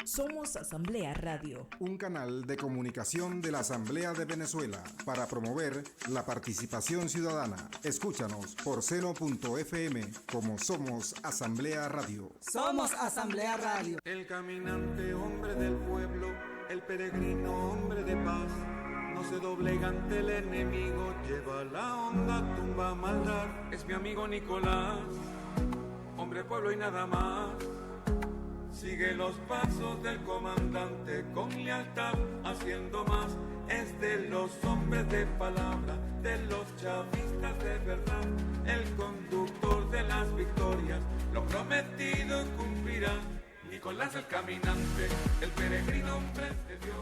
Somos Asamblea Radio, un canal de comunicación de la Asamblea de Venezuela para promover la participación ciudadana. Escúchanos por seno.fm como Somos Asamblea Radio. Somos Asamblea Radio. El caminante, hombre del pueblo, el peregrino, hombre de paz, no se doblega ante el enemigo, lleva la honda tumba maldad. Es mi amigo Nicolás, hombre pueblo y nada más. Sigue los pasos del comandante con lealtad, haciendo más. Es de los hombres de palabra, de los chavistas de verdad. El conductor de las victorias, lo prometido cumplirá. Nicolás el caminante, el peregrino hombre de Dios.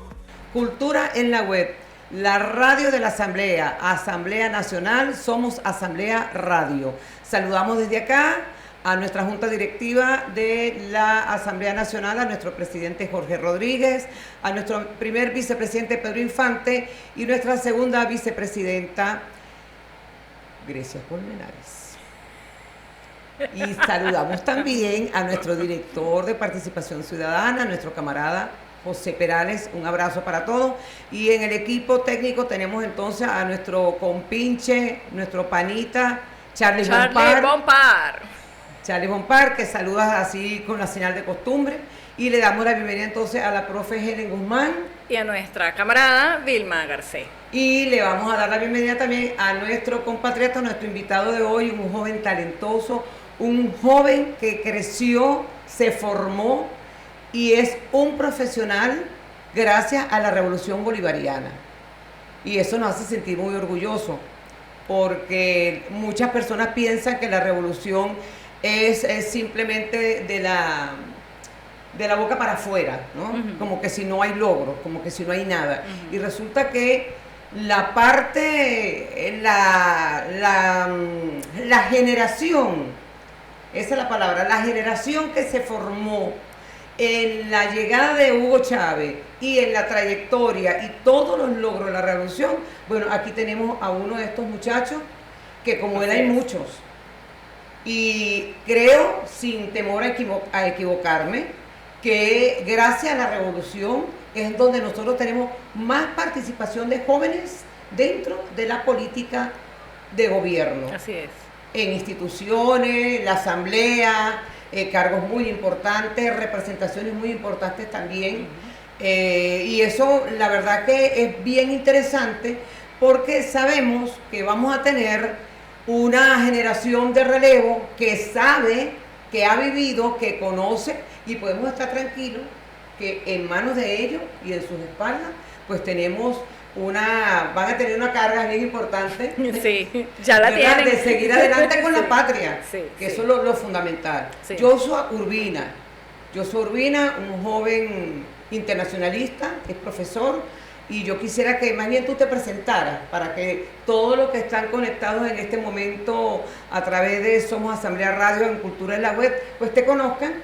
Cultura en la web, la radio de la Asamblea, Asamblea Nacional, somos Asamblea Radio. Saludamos desde acá a nuestra Junta Directiva de la Asamblea Nacional, a nuestro presidente Jorge Rodríguez, a nuestro primer vicepresidente Pedro Infante y nuestra segunda vicepresidenta Grecia Colmenares. Y saludamos también a nuestro director de Participación Ciudadana, nuestro camarada José Perales, un abrazo para todos. Y en el equipo técnico tenemos entonces a nuestro compinche, nuestro panita, Charlie Bompar. Charlie Bompar, que saluda así con la señal de costumbre, y le damos la bienvenida entonces a la profe Helen Guzmán y a nuestra camarada Vilma Garcés. Y le vamos a dar la bienvenida también a nuestro compatriota, nuestro invitado de hoy, un joven talentoso, un joven que creció, se formó y es un profesional gracias a la Revolución Bolivariana. Y eso nos hace sentir muy orgullosos, porque muchas personas piensan que la revolución es simplemente de la boca para afuera, ¿no? Uh-huh. Como que si no hay logros, como que si no hay nada. Uh-huh. Y resulta que la parte, la generación, esa es la palabra, la generación que se formó en la llegada de Hugo Chávez y en la trayectoria y todos los logros de la revolución, bueno, aquí tenemos a uno de estos muchachos que como él hay muchos. Y creo, sin temor a equivocarme, que gracias a la revolución es donde nosotros tenemos más participación de jóvenes dentro de la política de gobierno. Así es. En instituciones, la asamblea, cargos muy importantes, representaciones muy importantes también. Uh-huh. Y eso la verdad que es bien interesante porque sabemos que vamos a tener una generación de relevo que sabe, que ha vivido, que conoce, y podemos estar tranquilos que en manos de ellos y en sus espaldas pues tenemos van a tener una carga bien importante. Sí, ya la tienen. De seguir adelante con la patria, sí, que eso es lo fundamental. Sí. Joshua Urbina, un joven internacionalista, es profesor, y yo quisiera que más bien tú te presentaras para que todos los que están conectados en este momento a través de Somos Asamblea Radio en Cultura en la Web, pues te conozcan.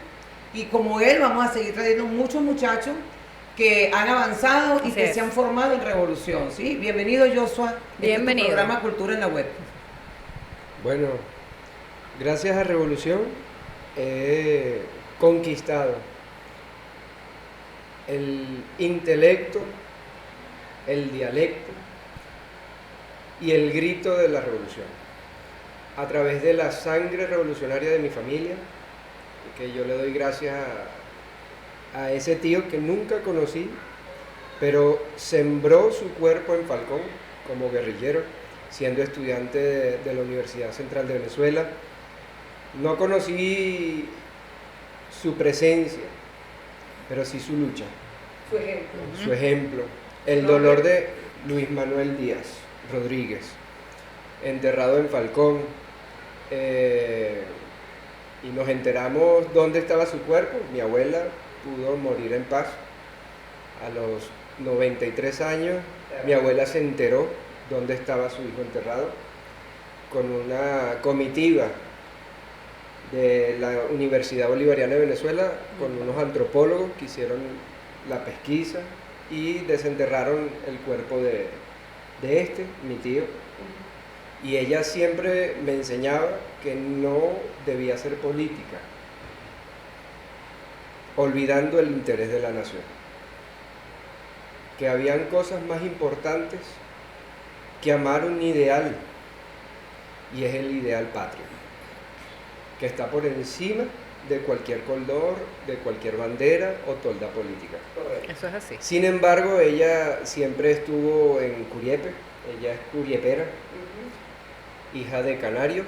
Y como él, vamos a seguir trayendo muchos muchachos que han avanzado y que se han formado en revolución, ¿sí? Bienvenido, Joshua. Bienvenido. Este programa Cultura en la Web. Bueno, gracias a Revolución he conquistado el intelecto, el dialecto y el grito de la revolución a través de la sangre revolucionaria de mi familia, que yo le doy gracias a ese tío que nunca conocí, pero sembró su cuerpo en Falcón como guerrillero, siendo estudiante de la Universidad Central de Venezuela. No conocí su presencia, pero sí su lucha, su ejemplo. El dolor de Luis Manuel Díaz Rodríguez, enterrado en Falcón, y nos enteramos dónde estaba su cuerpo. Mi abuela pudo morir en paz a los 93 años. Mi abuela se enteró dónde estaba su hijo enterrado con una comitiva de la Universidad Bolivariana de Venezuela, con unos antropólogos que hicieron la pesquisa y desenterraron el cuerpo de mi tío. Y ella siempre me enseñaba que no debía hacer política, olvidando el interés de la nación. Que habían cosas más importantes que amar un ideal, y es el ideal patrio, que está por encima de cualquier color, de cualquier bandera o tolda política. Eso es así. Sin embargo, ella siempre estuvo en Curiepe, ella es curiepera, hija de canario,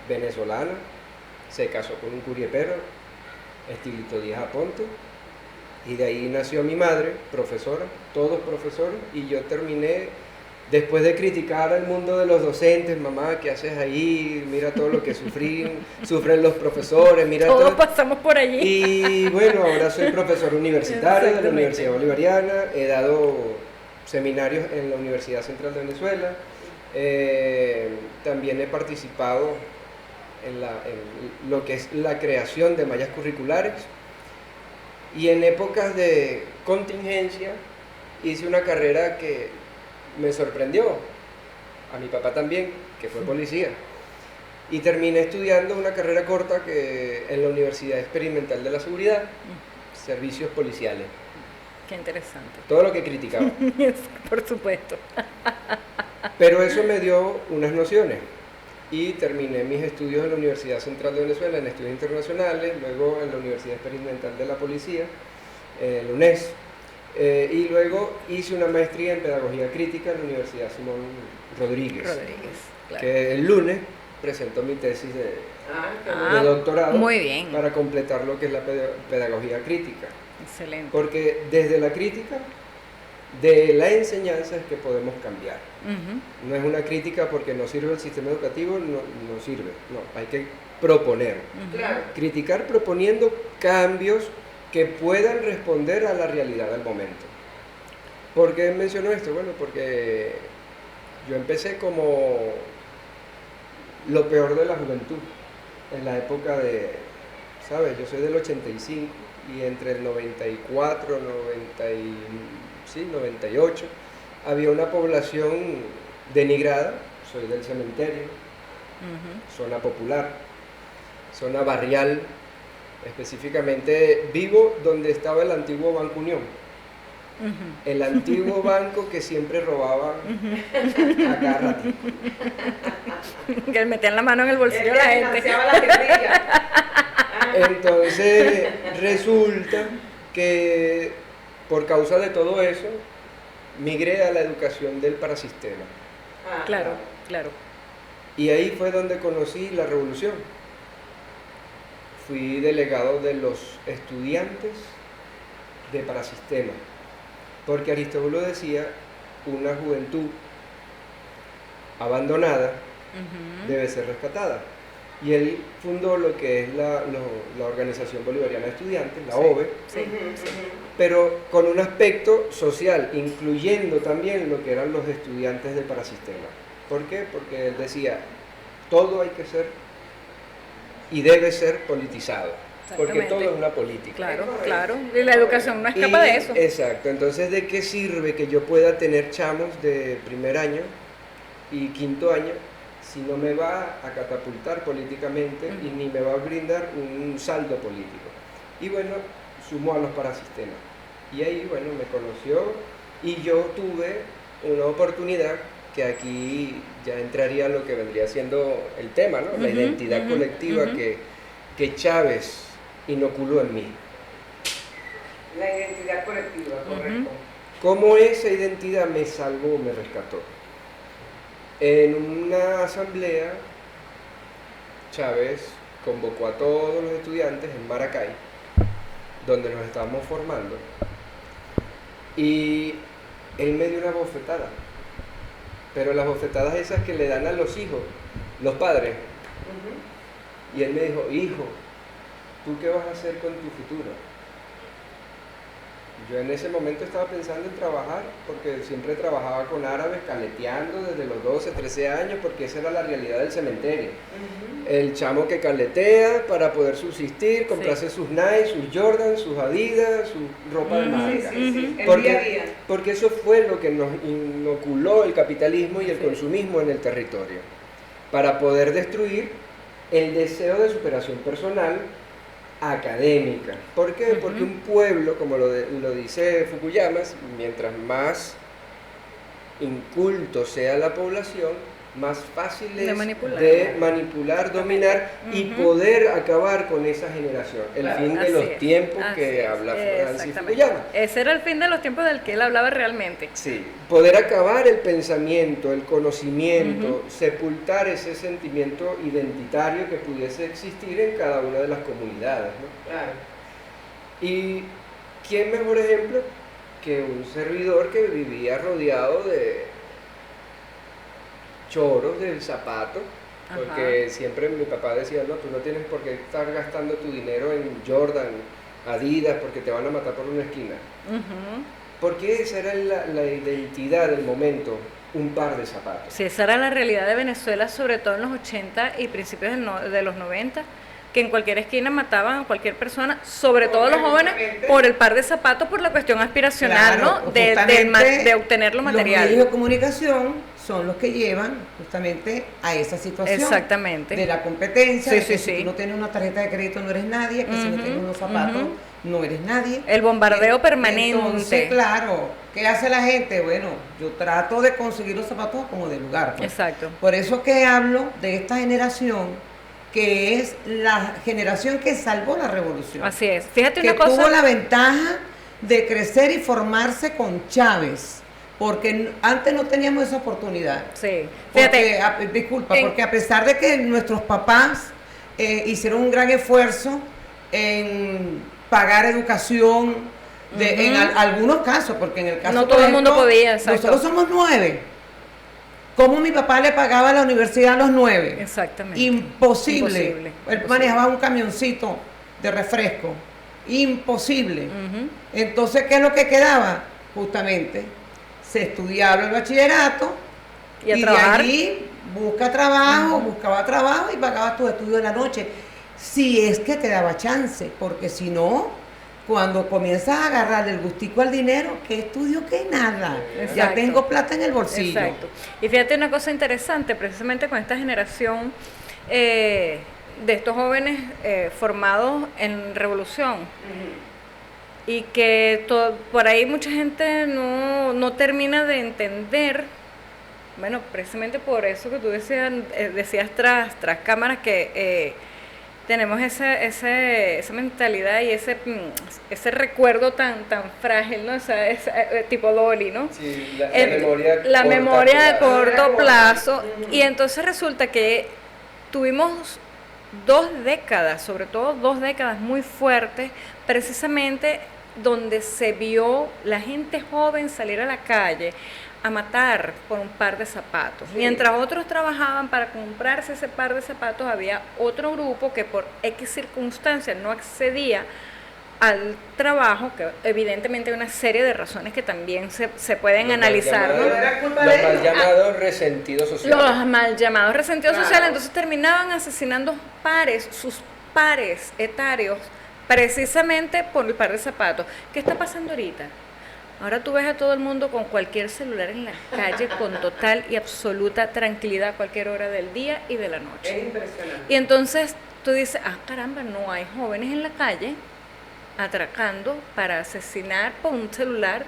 venezolana, se casó con un curiepero, Estilito Díaz Aponte, y de ahí nació mi madre, profesora, todos profesores, y yo terminé, después de criticar al mundo de los docentes, mamá, ¿qué haces ahí? Mira todo lo que sufren los profesores, mira Todos todo. pasamos por allí. Y bueno, ahora soy profesor universitario de la Exactamente. Universidad Bolivariana, he dado seminarios en la Universidad Central de Venezuela, también he participado en lo que es la creación de mallas curriculares, y en épocas de contingencia hice una carrera que me sorprendió, a mi papá también, que fue policía, y terminé estudiando una carrera corta en la Universidad Experimental de la Seguridad, servicios policiales, Qué interesante. todo lo que criticaba. Por supuesto. Pero eso me dio unas nociones, y terminé mis estudios en la Universidad Central de Venezuela en estudios internacionales, luego en la Universidad Experimental de la Policía, la UNES, y luego hice una maestría en Pedagogía Crítica en la Universidad Simón Rodríguez, Claro. que el lunes presentó mi tesis de doctorado muy bien. para completar lo que es la Pedagogía Crítica, Excelente. porque desde la crítica de la enseñanza es que podemos cambiar. Ujú. No es una crítica porque no sirve el sistema educativo, no sirve, no, hay que proponer. Claro. Criticar proponiendo cambios que puedan responder a la realidad del momento. ¿Por qué menciono esto? Bueno, porque yo empecé como lo peor de la juventud, en la época de, ¿sabes? Yo soy del 85 y entre el 94, 98, había una población denigrada, soy del cementerio, zona popular, zona barrial, específicamente vivo donde estaba el antiguo Banco Unión, el antiguo banco que siempre robaba a cada ratito. Que le metían la mano en el bolsillo a la gente. Financiaba la guerrilla. Entonces resulta que por causa de todo eso migré a la educación del parasistema, Claro, claro. y ahí fue donde conocí la revolución. Fui delegado de los estudiantes de parasistema, porque Aristóbulo decía, una juventud abandonada debe ser rescatada. Y él fundó lo que es la Organización Bolivariana de Estudiantes, la OVE, Sí, sí. pero con un aspecto social, incluyendo también lo que eran los estudiantes de parasistema. ¿Por qué? Porque él decía, todo hay que ser y debe ser politizado, porque Exactamente. todo es una política. Claro, claro. Y la educación no escapa de eso. Exacto, entonces ¿de qué sirve que yo pueda tener chamos de primer año y quinto año si no me va a catapultar políticamente y ni me va a brindar un saldo político? Y bueno, sumó a los parasistemas. Y ahí, bueno, me conoció y yo tuve una oportunidad que aquí ya entraría lo que vendría siendo el tema, ¿no? La identidad colectiva que Chávez inoculó en mí. La identidad colectiva, correcto. ¿Cómo esa identidad me salvó, me rescató? En una asamblea, Chávez convocó a todos los estudiantes en Maracay, donde nos estábamos formando, y él me dio una bofetada, pero las bofetadas esas que le dan a los hijos, los padres, y él me dijo, hijo, ¿tú qué vas a hacer con tu futuro? Yo en ese momento estaba pensando en trabajar, porque siempre trabajaba con árabes, caleteando desde los 12, 13 años, porque esa era la realidad del cementerio. El chamo que caletea para poder subsistir, comprarse sus Nike, sus Jordan, sus Adidas, su ropa de marca. El Porque, día a día. porque eso fue lo que nos inoculó el capitalismo y el consumismo en el territorio, para poder destruir el deseo de superación personal académica. ¿Por qué? Porque un pueblo, como lo dice Fukuyama, mientras más inculto sea la población, más fácil es de manipular, dominar y poder acabar con esa generación. El fin de los tiempos que habla Francis Fukuyama. Ese era el fin de los tiempos del que él hablaba realmente. Sí, poder acabar el pensamiento, el conocimiento, sepultar ese sentimiento identitario que pudiese existir en cada una de las comunidades, ¿no? Claro. Y ¿quién mejor ejemplo que un servidor que vivía rodeado de choros del zapato? Porque siempre mi papá decía, no, tú no tienes por qué estar gastando tu dinero en Jordan, Adidas, porque te van a matar por una esquina. Porque esa era la identidad del momento, un par de zapatos. Sí, esa era la realidad de Venezuela, sobre todo en los 80 y principios de los 90, que en cualquier esquina mataban a cualquier persona, sobre todo los jóvenes, por el par de zapatos, por la cuestión aspiracional, claro, ¿no? De obtener lo material. Los medios de comunicación son los que llevan justamente a esa situación. Exactamente. De la competencia, Sí, de que sí, si sí. tú no tienes una tarjeta de crédito no eres nadie, que si no tienes unos zapatos no eres nadie. El bombardeo permanente. Entonces, claro, ¿qué hace la gente? Bueno, yo trato de conseguir los zapatos como de lugar. Pues. Exacto. Por eso que hablo de esta generación, que es la generación que salvó la revolución. Así es. Fíjate que una cosa. tuvo la ventaja de crecer y formarse con Chávez, porque antes no teníamos esa oportunidad. Sí. Fíjate. Porque a pesar de que nuestros papás hicieron un gran esfuerzo en pagar educación, en algunos casos, porque en el caso no todo el mundo podía, exacto. Nosotros somos 9. ¿Cómo mi papá le pagaba a la universidad a los 9? Exactamente. Imposible. Él manejaba un camioncito de refresco. Imposible. Entonces, ¿qué es lo que quedaba? Justamente, se estudiaba el bachillerato y de allí buscaba trabajo y pagaba tus estudios en la noche. Si es que te daba chance, porque si no, cuando comienzas a agarrar el gustico al dinero, ¿qué estudio? ¿Qué nada? Exacto. Ya tengo plata en el bolsillo. Exacto. Y fíjate una cosa interesante, precisamente con esta generación de estos jóvenes formados en revolución, y que por ahí mucha gente no termina de entender, bueno, precisamente por eso que tú decías tras cámaras que tenemos esa mentalidad y ese recuerdo tan frágil, ¿no? Tipo Dolly, ¿no? Sí, la memoria de corto plazo. Y entonces resulta que tuvimos 2 décadas, sobre todo 2 décadas muy fuertes, precisamente donde se vio la gente joven salir a la calle a matar por un par de zapatos. Sí. Mientras otros trabajaban para comprarse ese par de zapatos, había otro grupo que por X circunstancias no accedía al trabajo, que evidentemente hay una serie de razones que también se pueden analizar. Los mal llamados resentidos sociales. Los mal llamados resentidos sociales, entonces terminaban asesinando sus pares etarios, precisamente por el par de zapatos. ¿Qué está pasando ahorita? Ahora tú ves a todo el mundo con cualquier celular en la calle con total y absoluta tranquilidad a cualquier hora del día y de la noche. Es impresionante. Y entonces tú dices, caramba, no hay jóvenes en la calle atracando para asesinar por un celular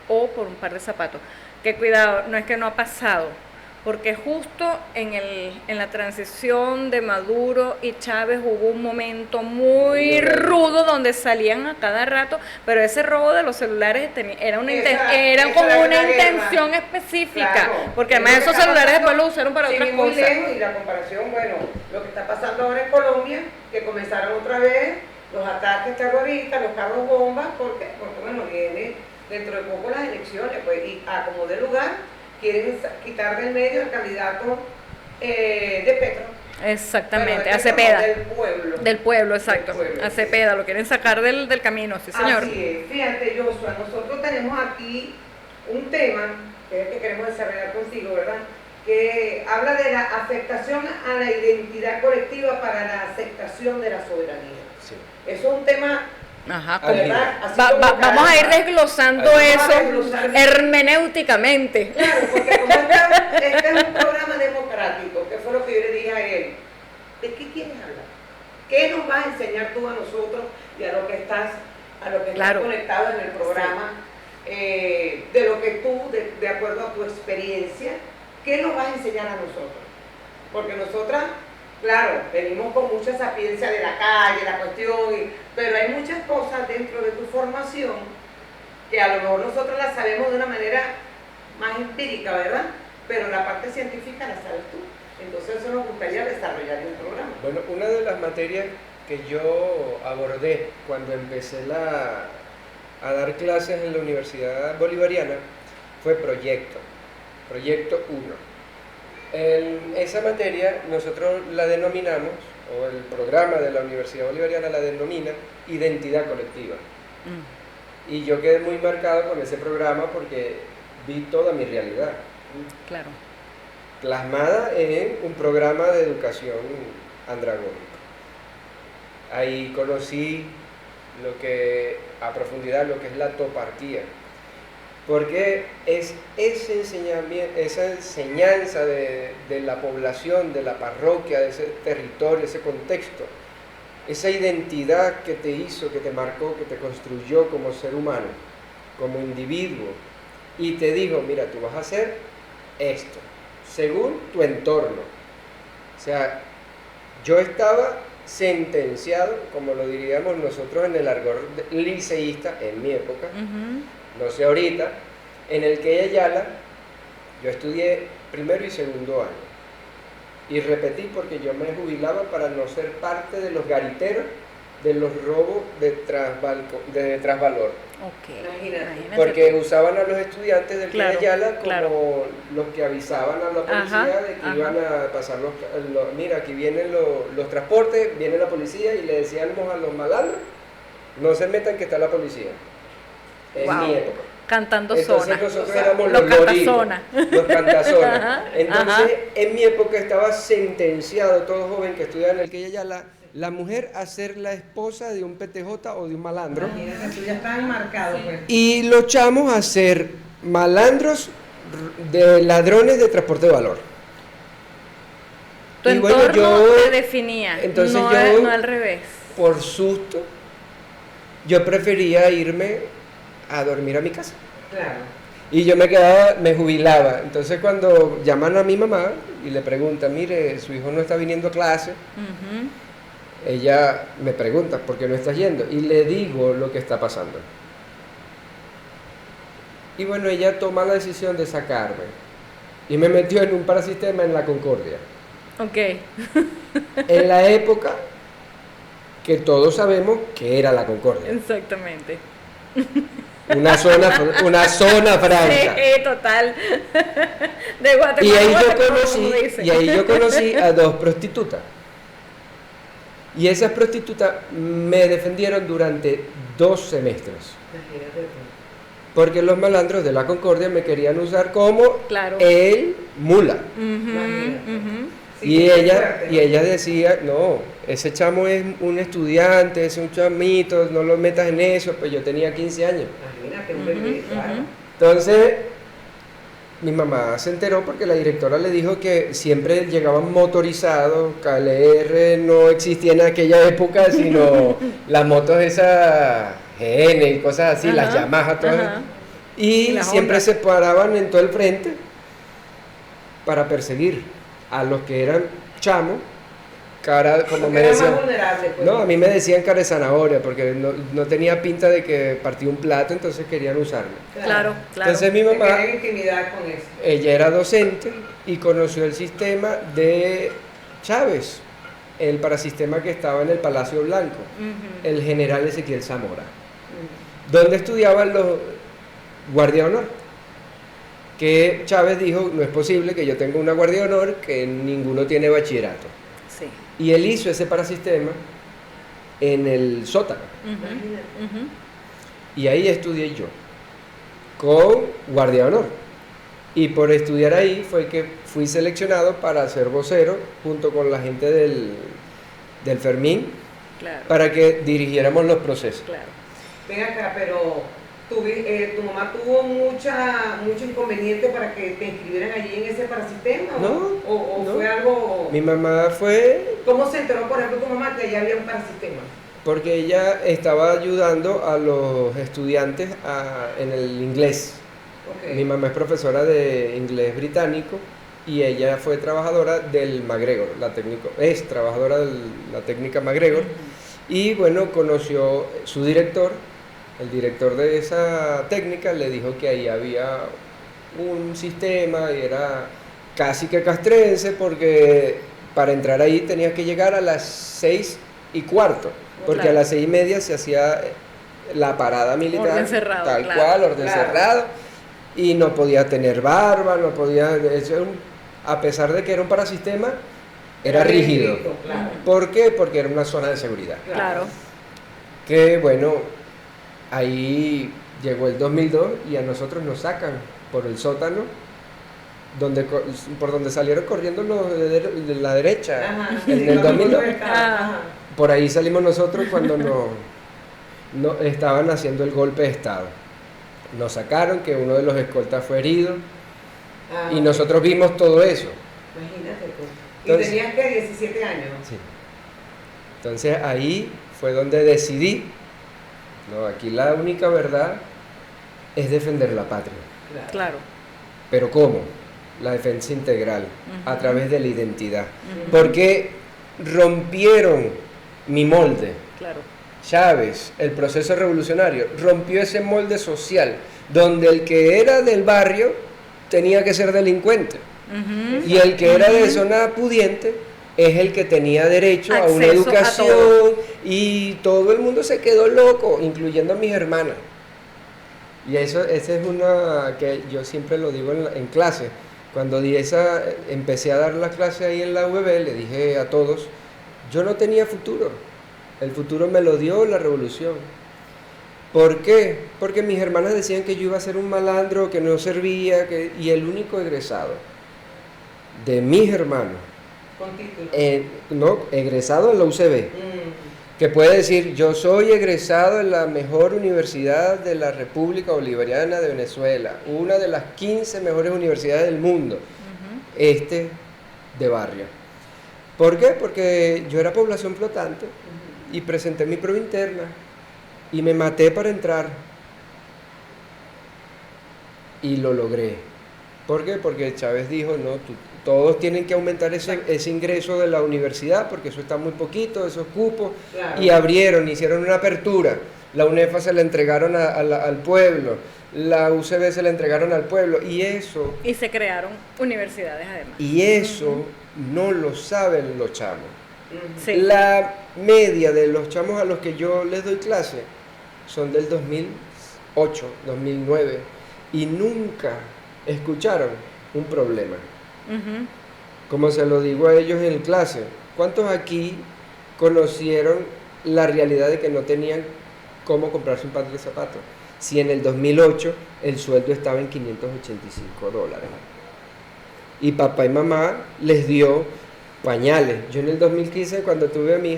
o por un par de zapatos. Que cuidado, no es que no ha pasado, porque justo en la transición de Maduro y Chávez hubo un momento muy rudo donde salían a cada rato, pero ese robo de los celulares era como una intención específica, claro, porque además esos celulares después lo usaron para otras cosas. Lejos, y la comparación, bueno, lo que está pasando ahora en Colombia, que comenzaron otra vez los ataques terroristas, los carros bombas, ¿por qué? Porque bueno, viene dentro de poco las elecciones, pues, y a como de lugar quieren quitar del medio al candidato de Petro. Exactamente, a Cepeda. Del pueblo, exacto. Del pueblo, a Cepeda, sí. Lo quieren sacar del camino, sí señor. Así es. Fíjate, Joshua, nosotros tenemos aquí un tema que es el que queremos desarrollar contigo, ¿verdad? Que habla de la afectación a la identidad colectiva para la aceptación de la soberanía. Sí. Eso es un tema... Ajá, vamos a ir desglosando eso hermenéuticamente. Claro, porque como este es un programa democrático, que fue lo que yo le dije a él, ¿de qué quieres hablar? ¿Qué nos vas a enseñar tú a nosotros y a lo que estás Claro. conectado en el programa? De lo que tú, de acuerdo a tu experiencia, ¿qué nos vas a enseñar a nosotros? Porque nosotras, claro, venimos con mucha sapiencia de la calle, la cuestión, pero hay muchas cosas dentro de tu formación que a lo mejor nosotros las sabemos de una manera más empírica, ¿verdad? Pero la parte científica la sabes tú. Entonces eso nos gustaría desarrollar en el programa. Bueno, una de las materias que yo abordé cuando empecé a dar clases en la Universidad Bolivariana fue Proyecto 1. Esa materia nosotros la denominamos, o el programa de la Universidad Bolivariana la denomina Identidad Colectiva. Y yo quedé muy marcado con ese programa porque vi toda mi realidad. Claro. Plasmada en un programa de educación andragógico. Ahí conocí a profundidad lo que es la toparquía, porque es esa enseñanza de la población, de la parroquia, de ese territorio, ese contexto, esa identidad que te hizo, que te marcó, que te construyó como ser humano, como individuo, y te dijo, mira, tú vas a hacer esto, según tu entorno. O sea, yo estaba sentenciado, como lo diríamos nosotros en el argot liceísta, en mi época, no sé ahorita, en el que Ayala, yo estudié primero y segundo año. Y repetí porque yo me jubilaba para no ser parte de los gariteros de los robos de trasvalor. Imagínate. Porque usaban a los estudiantes del Claro, Ayala como claro. los que avisaban a la policía de que iban a pasar mira, aquí vienen los transportes, viene la policía, y le decíamos a los malandros, no se metan que está la policía. En mi época. Cantando Entonces zona. nosotros éramos Los lorinos, cantazona. los cantazona. Ajá, Entonces, ajá. en mi época estaba sentenciado todo joven que estudiaba en el que ella la mujer a ser la esposa de un PTJ o de un malandro, Imagínate, tú ya estás enmarcado, pues. y los chamos a ser malandros de ladrones de transporte de valor. Tu Y bueno, entorno te definía, entonces no, yo, no al revés. por susto, yo prefería irme a dormir a mi casa. Claro. Y yo me jubilaba. Entonces cuando llaman a mi mamá y le preguntan, mire, su hijo no está viniendo a clase, ella me pregunta, ¿por qué no estás yendo? Y le digo lo que está pasando. Y bueno, ella toma la decisión de sacarme. Y me metió en un parasistema en la Concordia. Ok. En la época que todos sabemos que era la Concordia. Exactamente. Una zona franca. Sí, total. De Guatemala. Y ahí yo conocí a dos prostitutas. Y esas prostitutas me defendieron durante 2 semestres. Imagínate tú. Porque los malandros de la Concordia me querían usar como Claro. el mula. Imagínate. Sí, Y qué ella, fuerte, ¿no? y ella decía, no, ese chamo es un estudiante, es un chamito, no lo metas en eso. Pues yo tenía 15 años. Imagínate, un bebé, claro. Entonces, mi mamá se enteró porque la directora le dijo que siempre llegaban motorizados, KLR no existía en aquella época, sino las motos esas GN y cosas así, las Yamaha, todas. Ajá. Y las siempre Honda. se paraban en todo el frente para perseguir a los que eran chamos, cara, como Porque me era decían. más vulnerable, pues. No, a mí me decían cara de zanahoria porque no tenía pinta de que partía un plato, entonces querían usarme. Claro, claro. Entonces mi Te mamá, querían intimidar con eso. ella era docente y conoció el sistema de Chávez, el parasistema que estaba en el Palacio Blanco, el general Ezequiel Zamora, donde estudiaban los guardia de honor. Que Chávez dijo, no es posible que yo tenga una guardia de honor que ninguno tiene bachillerato. Sí. Y él hizo ese parasistema en el sótano. Y ahí estudié yo, con guardia de honor. Y por estudiar ahí fue que fui seleccionado para ser vocero junto con la gente del Fermín, Claro. para que dirigiéramos los procesos. Claro. Ven acá, pero ¿Tu mamá tuvo mucho inconveniente para que te inscribieran allí en ese parasistema? No, ¿O no. fue algo...? Mi mamá fue ¿Cómo se enteró, por ejemplo, tu mamá que allá había un parasistema? porque ella estaba ayudando a los estudiantes en el inglés. Ok. Mi mamá es profesora de inglés británico y ella fue trabajadora del MacGregor, es trabajadora de la técnica MacGregor. Y bueno, conoció su director, el director de esa técnica le dijo que ahí había un sistema y era casi que castrense porque para entrar ahí tenías que llegar a las 6:15, porque Claro. a las 6:30 se hacía la parada militar, Orden cerrado, tal claro. cual, orden Claro. cerrado, y no podía tener barba, no podía, a pesar de que era un parasistema, era rígido. Claro. ¿Por qué? Porque era una zona de seguridad. Claro. Que bueno, ahí llegó el 2002 y a nosotros nos sacan por el sótano por donde salieron corriendo los de la derecha Ajá. en el 2002. Ajá. Por ahí salimos nosotros cuando no estaban haciendo el golpe de estado. Nos sacaron, que uno de los escoltas fue herido Ah, y ok. nosotros vimos todo eso. Imagínate tú. Entonces- ¿Y tenías que 17 años? Sí. Entonces ahí fue donde decidí, no, aquí la única verdad es defender la patria. Claro. ¿Pero cómo? La defensa integral, Ujú. a través de la identidad. Porque rompieron mi molde. Claro. Chávez, el proceso revolucionario, rompió ese molde social, donde el que era del barrio tenía que ser delincuente. Ujú. Y el que era de zona pudiente es el que tenía derecho a una Acceso a educación, todo. y todo el mundo se quedó loco, incluyendo a mis hermanas. Y esa es una que yo siempre lo digo en clase. Cuando empecé a dar la clase ahí en la UB, le dije a todos, yo no tenía futuro. El futuro me lo dio la revolución. ¿Por qué? Porque mis hermanas decían que yo iba a ser un malandro, que no servía, y el único egresado de mis hermanos, Con título. no, egresado en la UCB, que puede decir, yo soy egresado en la mejor universidad de la República Bolivariana de Venezuela, una de las 15 mejores universidades del mundo, de barrio. ¿Por qué? Porque yo era población flotante y presenté mi prueba interna y me maté para entrar y lo logré. ¿Por qué? Porque Chávez dijo, no, todos tienen que aumentar ese ingreso de la universidad porque eso está muy poquito, esos cupos. Claro. Y hicieron una apertura. La UNEFA se la entregaron al pueblo, la UCB se la entregaron al pueblo, y eso Y se crearon universidades además. no lo saben los chamos. Sí. La media de los chamos a los que yo les doy clase son del 2008, 2009, y nunca escucharon un problema. Ujú. Como se lo digo a ellos en clase, ¿cuántos aquí conocieron la realidad de que no tenían cómo comprarse un par de zapatos? Si en el 2008 el sueldo estaba en $585. Y papá y mamá les dio pañales. Yo en el 2015, cuando tuve a mi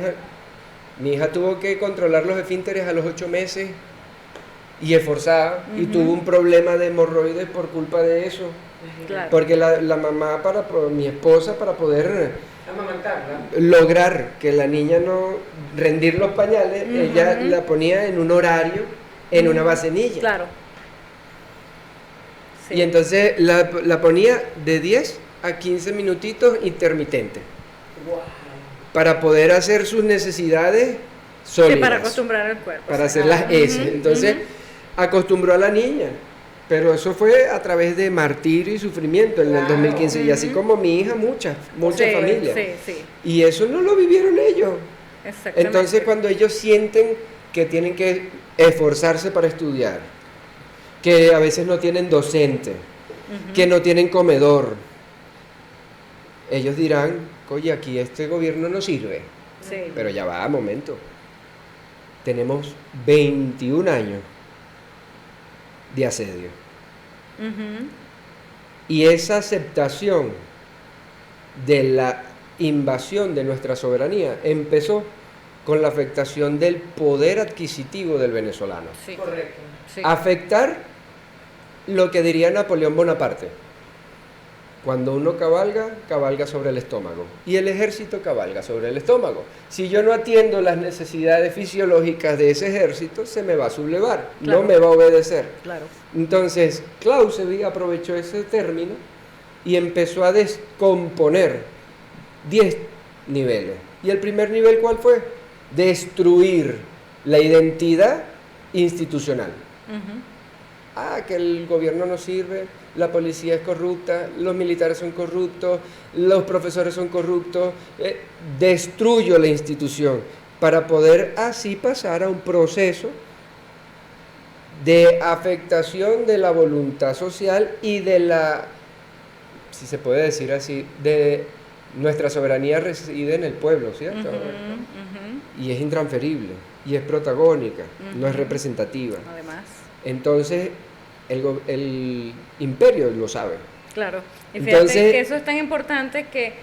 hija tuvo que controlar los esfínteres a los 8 meses y esforzada, y tuvo un problema de hemorroides por culpa de eso. Claro. Porque la mamá, mi esposa, para poder Amamantarla. lograr que la niña no rendir los pañales, ella la ponía en un horario, en una bacenilla. Claro. Sí. Y entonces la ponía de 10 a 15 minutitos intermitente, Wow. para poder hacer sus necesidades Sí, sólidas. para acostumbrar al cuerpo. Para hacer las S. Entonces acostumbró a la niña. Pero eso fue a través de martirio y sufrimiento en el Claro. 2015. Y así como mi hija, muchas Sí, familias. Sí, sí. Y eso no lo vivieron ellos. Exactamente. Entonces cuando ellos sienten que tienen que esforzarse para estudiar, que a veces no tienen docente, que no tienen comedor, ellos dirán, oye, aquí este gobierno no sirve. Sí. Pero ya va, momento. Tenemos 21 años de asedio. Ujú. Y esa aceptación de la invasión de nuestra soberanía empezó con la afectación del poder adquisitivo del venezolano. Sí. Correcto. Sí. Afectar lo que diría Napoleón Bonaparte. Cuando uno cabalga, cabalga sobre el estómago. Y el ejército cabalga sobre el estómago. Si yo no atiendo las necesidades fisiológicas de ese ejército, se me va a sublevar, Claro. no me va a obedecer. Claro. Entonces, Clausewitz aprovechó ese término y empezó a descomponer 10 niveles. ¿Y el primer nivel cuál fue? Destruir la identidad institucional. Ujú. Que el gobierno no sirve, la policía es corrupta, los militares son corruptos, los profesores son corruptos. Destruyo la institución para poder así pasar a un proceso de afectación de la voluntad social y de la, si se puede decir así, de nuestra soberanía reside en el pueblo, ¿cierto? Ujú, ujú. Y es intransferible, y es protagónica, no es representativa. Además, Entonces, el imperio lo sabe. claro. Y fíjate Entonces- que eso es tan importante que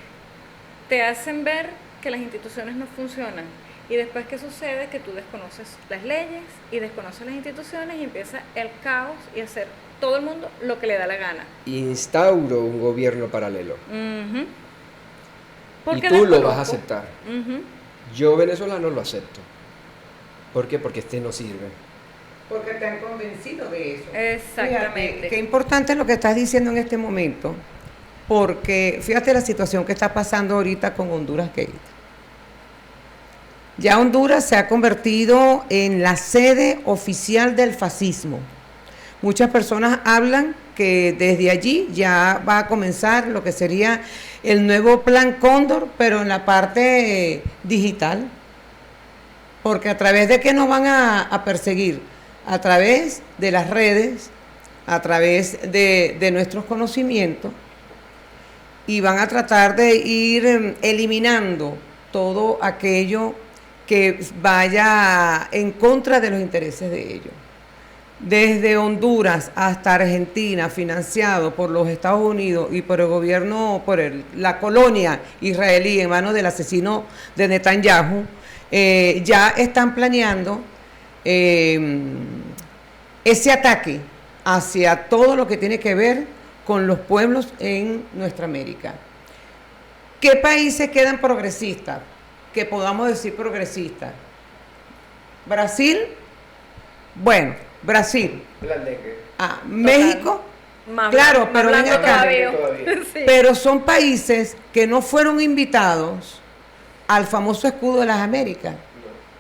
te hacen ver que las instituciones no funcionan. Y después, ¿qué sucede? Que tú desconoces las leyes y desconoces las instituciones y empieza el caos y hacer todo el mundo lo que le da la gana. Instauro un gobierno paralelo. Ujú. Y Porque tú lo desconozco. vas a aceptar. Ujú. Yo, venezolano, lo acepto. ¿Por qué? Porque este no sirve. Porque te han convencido de eso. Exactamente. Fíjate, qué importante es lo que estás diciendo en este momento, porque fíjate la situación que está pasando ahorita con Honduras Gate. Ya Honduras se ha convertido en la sede oficial del fascismo. Muchas personas hablan que desde allí ya va a comenzar lo que sería el nuevo Plan Cóndor, pero en la parte digital. Porque a través de qué nos van a perseguir, a través de las redes, a través de nuestros conocimientos, y van a tratar de ir eliminando todo aquello que vaya en contra de los intereses de ellos. Desde Honduras hasta Argentina, financiado por los Estados Unidos y por el gobierno, la colonia israelí en manos del asesino de Netanyahu, ya están planeando ese ataque hacia todo lo que tiene que ver con los pueblos en nuestra América. ¿Qué países quedan progresistas? Que podamos decir progresistas. Brasil, bueno, Brasil. Blandengue. México, Más claro, blanco, pero más ven blanco acá. todavía. Sí. pero son países que no fueron invitados al famoso escudo de las Américas.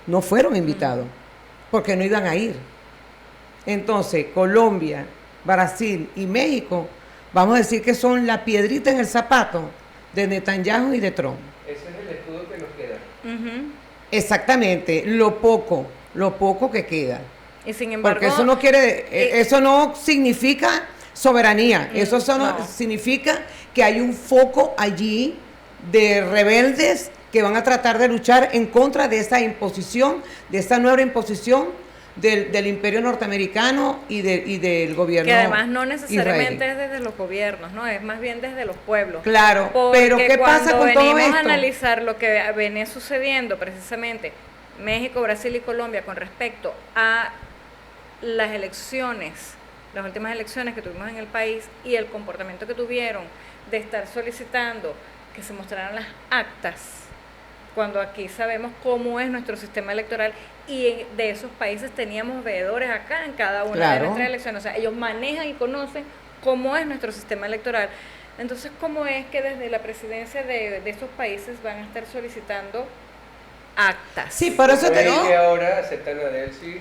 No fueron invitados, porque no iban a ir. Entonces, Colombia, Brasil y México, vamos a decir que son la piedrita en el zapato de Netanyahu y de Trump. Ese es el escudo que nos queda. Ujú. Exactamente, lo poco que queda. Y sin embargo, Porque eso no eso no significa soberanía, eso solo no. significa que hay un foco allí de rebeldes que van a tratar de luchar en contra de esa imposición, de esa nueva imposición del imperio norteamericano y del gobierno que además no necesariamente israelí. es desde los gobiernos, ¿no? Es más bien desde los pueblos. Claro, Porque pero ¿qué pasa con todo venimos a esto? analizar lo que venía sucediendo precisamente México, Brasil y Colombia con respecto a las elecciones, las últimas elecciones que tuvimos en el país y el comportamiento que tuvieron de estar solicitando que se mostraran las actas, cuando aquí sabemos cómo es nuestro sistema electoral y de esos países teníamos veedores acá en cada una de Claro. nuestras elecciones. O sea, ellos manejan y conocen cómo es nuestro sistema electoral. Entonces, ¿cómo es que desde la presidencia de esos países van a estar solicitando actas? Sí, por eso te ¿Sabes digo. que ahora aceptan a Delcy?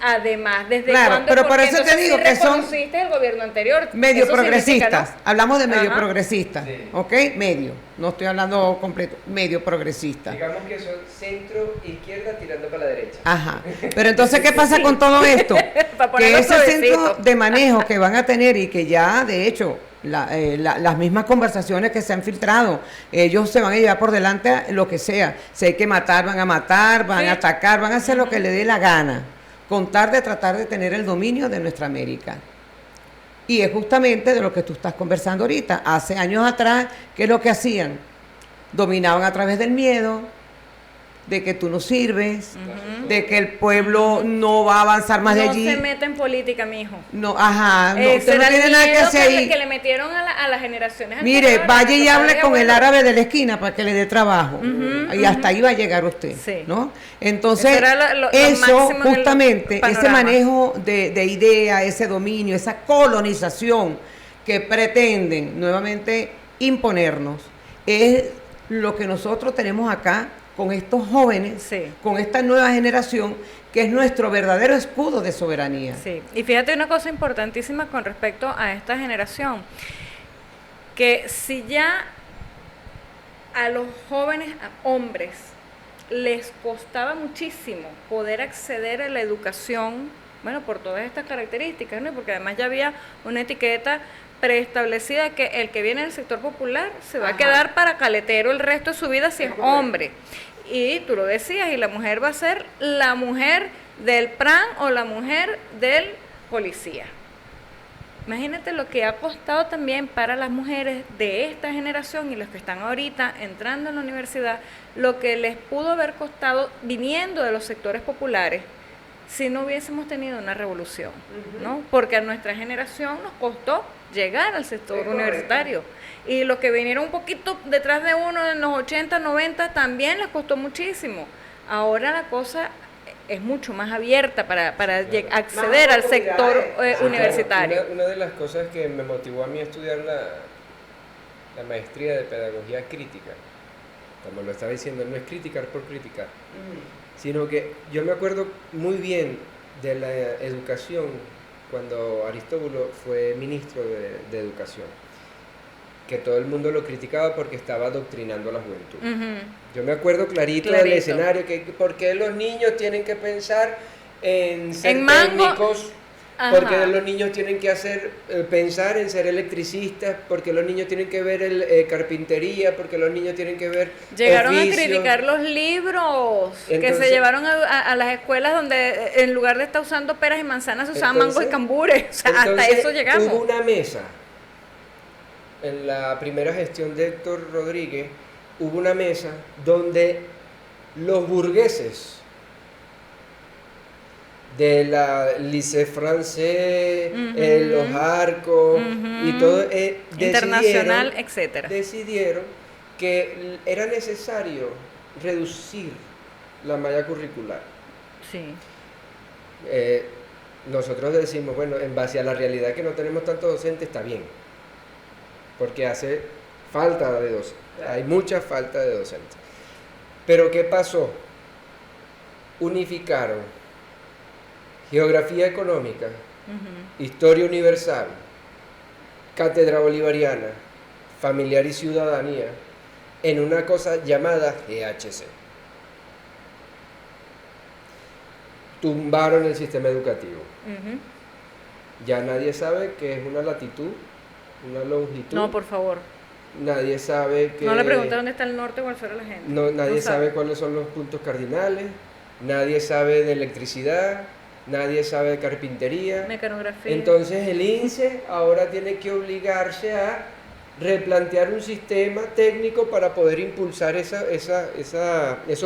Además, ¿desde Claro, cuándo? pero por Porque eso te entonces digo sí que son reconociste el gobierno anterior. medio Eso significa, progresistas, ¿no? hablamos de medio Ajá. progresistas, Sí. ¿ok? Medio, no estoy hablando completo, medio progresista. Digamos que son centro-izquierda tirando para la derecha. Ajá. Pero entonces, ¿qué pasa con todo esto? Para Que ponerlo ese centro suavecito. de manejo que van a tener y que ya, de hecho, las mismas conversaciones que se han filtrado, ellos se van a llevar por delante lo que sea. Si hay que matar, van Sí. a atacar, van a hacer lo que le dé la gana, con tal de tratar de tener el dominio de nuestra América. Y es justamente de lo que tú estás conversando ahorita. Hace años atrás, ¿qué es lo que hacían? Dominaban a través del miedo, de que tú no sirves, de que el pueblo no va a avanzar más de allí. No se meta en política, mijo. No, ajá, no, Ese usted no era el tiene nada que miedo hacer ahí. que le metieron a las generaciones Mire, anteriores, vaya y a hable nuestros con el padres y árabe de la esquina para que le dé trabajo. Y hasta ahí va a llegar usted, Sí. ¿no? Entonces, Eso era lo eso máximo en el justamente, ese panorama. manejo de idea, ese dominio, esa colonización que pretenden nuevamente imponernos, es lo que nosotros tenemos acá con estos jóvenes, Sí. con esta nueva generación, que es nuestro verdadero escudo de soberanía. Sí, y fíjate una cosa importantísima con respecto a esta generación, que si ya a los jóvenes a hombres les costaba muchísimo poder acceder a la educación, bueno, por todas estas características, ¿no? Porque además ya había una etiqueta preestablecida que el que viene del sector popular se va a quedar para caletero el resto de su vida si es hombre. Y tú lo decías, y la mujer va a ser la mujer del PRAN o la mujer del policía. Imagínate lo que ha costado también para las mujeres de esta generación y los que están ahorita entrando en la universidad, lo que les pudo haber costado viniendo de los sectores populares si no hubiésemos tenido una revolución, ¿no? Porque a nuestra generación nos costó llegar al sector universitario. Y los que vinieron un poquito detrás de uno en los 80, 90 también les costó muchísimo. Ahora la cosa es mucho más abierta para acceder al sector universitario. Una de las cosas que me motivó a mí a estudiar la maestría de pedagogía crítica, como lo estaba diciendo, no es criticar por criticar, sino que yo me acuerdo muy bien de la educación cuando Aristóbulo fue ministro de educación, que todo el mundo lo criticaba porque estaba adoctrinando a la juventud. Yo me acuerdo clarito del escenario, que por qué los niños tienen que pensar en ser técnicos, porque los niños tienen que pensar en ser electricistas, porque los niños tienen que ver carpintería, porque los niños tienen que ver Llegaron oficios. a criticar los libros que Entonces, se llevaron a las escuelas donde en lugar de estar usando peras y manzanas se usaban mangos y cambures. O sea, hasta eso llegamos. Hubo una mesa en la primera gestión de Héctor Rodríguez, hubo una mesa donde los burgueses de la Lycée Français, los Arcos y todo internacional, etcétera, decidieron que era necesario reducir la malla curricular. Sí. Nosotros decimos, bueno, en base a la realidad que no tenemos tantos docentes, está bien, porque hace falta de docentes, hay mucha falta de docentes. Pero ¿qué pasó? Unificaron geografía económica, historia universal, cátedra bolivariana, familiar y ciudadanía, en una cosa llamada GHC. Tumbaron el sistema educativo. Ya nadie sabe qué es una latitud, una longitud. No, por favor. Nadie sabe que... No le pregunté dónde está el norte o el sur a la gente. Nadie sabe cuáles son los puntos cardinales, nadie sabe de electricidad, nadie sabe de carpintería. Mecanografía. Entonces el INSE ahora tiene que obligarse a replantear un sistema técnico para poder impulsar esos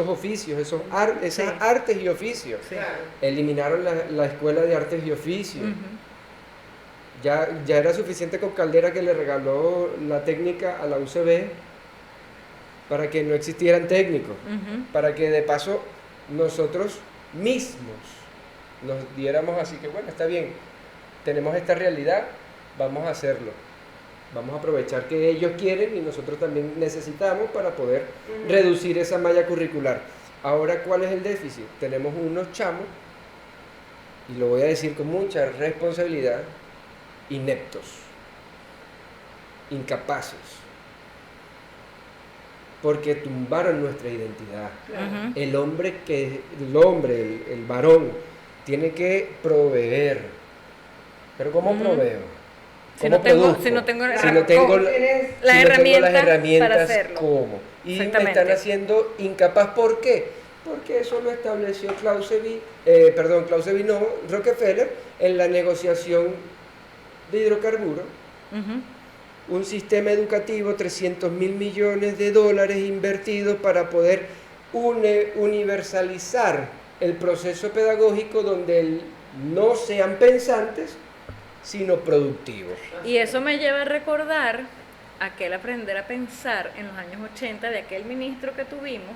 oficios, esas artes y oficios. Sí. Eliminaron la escuela de artes y oficios. Ya era suficiente con Caldera, que le regaló la técnica a la UCB para que no existieran técnicos, para que de paso nosotros mismos nos diéramos así que bueno, está bien, tenemos esta realidad, vamos a hacerlo, vamos a aprovechar que ellos quieren y nosotros también necesitamos para poder reducir esa malla curricular. Ahora, ¿cuál es el déficit? Tenemos unos chamos, y lo voy a decir con mucha responsabilidad, ineptos, incapaces, porque tumbaron nuestra identidad. El varón, tiene que proveer. ¿Pero cómo proveo? Si ¿Cómo produzco? si no tengo las herramientas para hacerlo. ¿Cómo? Y me están haciendo incapaz. ¿Por qué? Porque eso lo estableció Rockefeller en la negociación de hidrocarburos, un sistema educativo, $300.000 millones invertidos para poder universalizar el proceso pedagógico donde no sean pensantes, sino productivos. Y eso me lleva a recordar aquel aprender a pensar en los años 80 de aquel ministro que tuvimos,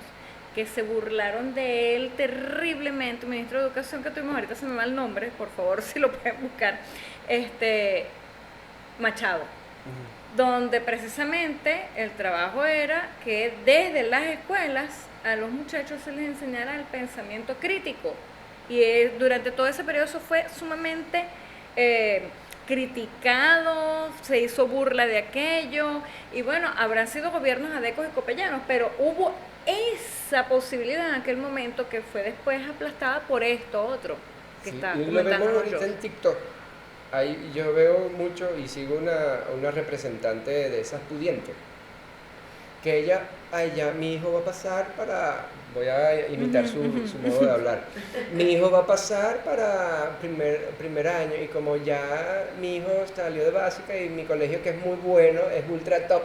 que se burlaron de él terriblemente, ministro de Educación que tuvimos, ahorita se me va el nombre, por favor si lo pueden buscar, Machado, donde precisamente el trabajo era que desde las escuelas a los muchachos se les enseñara el pensamiento crítico, y durante todo ese periodo eso fue sumamente criticado, se hizo burla de aquello, y bueno, habrán sido gobiernos adecos y copellanos, pero hubo esa posibilidad en aquel momento que fue después aplastada por esto otro que está y lo vemos comentando ahorita en TikTok. Ahí yo veo mucho y sigo una representante de esas pudientes, que ella, mi hijo va a pasar para, voy a imitar su modo de hablar, mi hijo va a pasar para primer año, y como ya mi hijo salió de básica y mi colegio, que es muy bueno, es ultra top,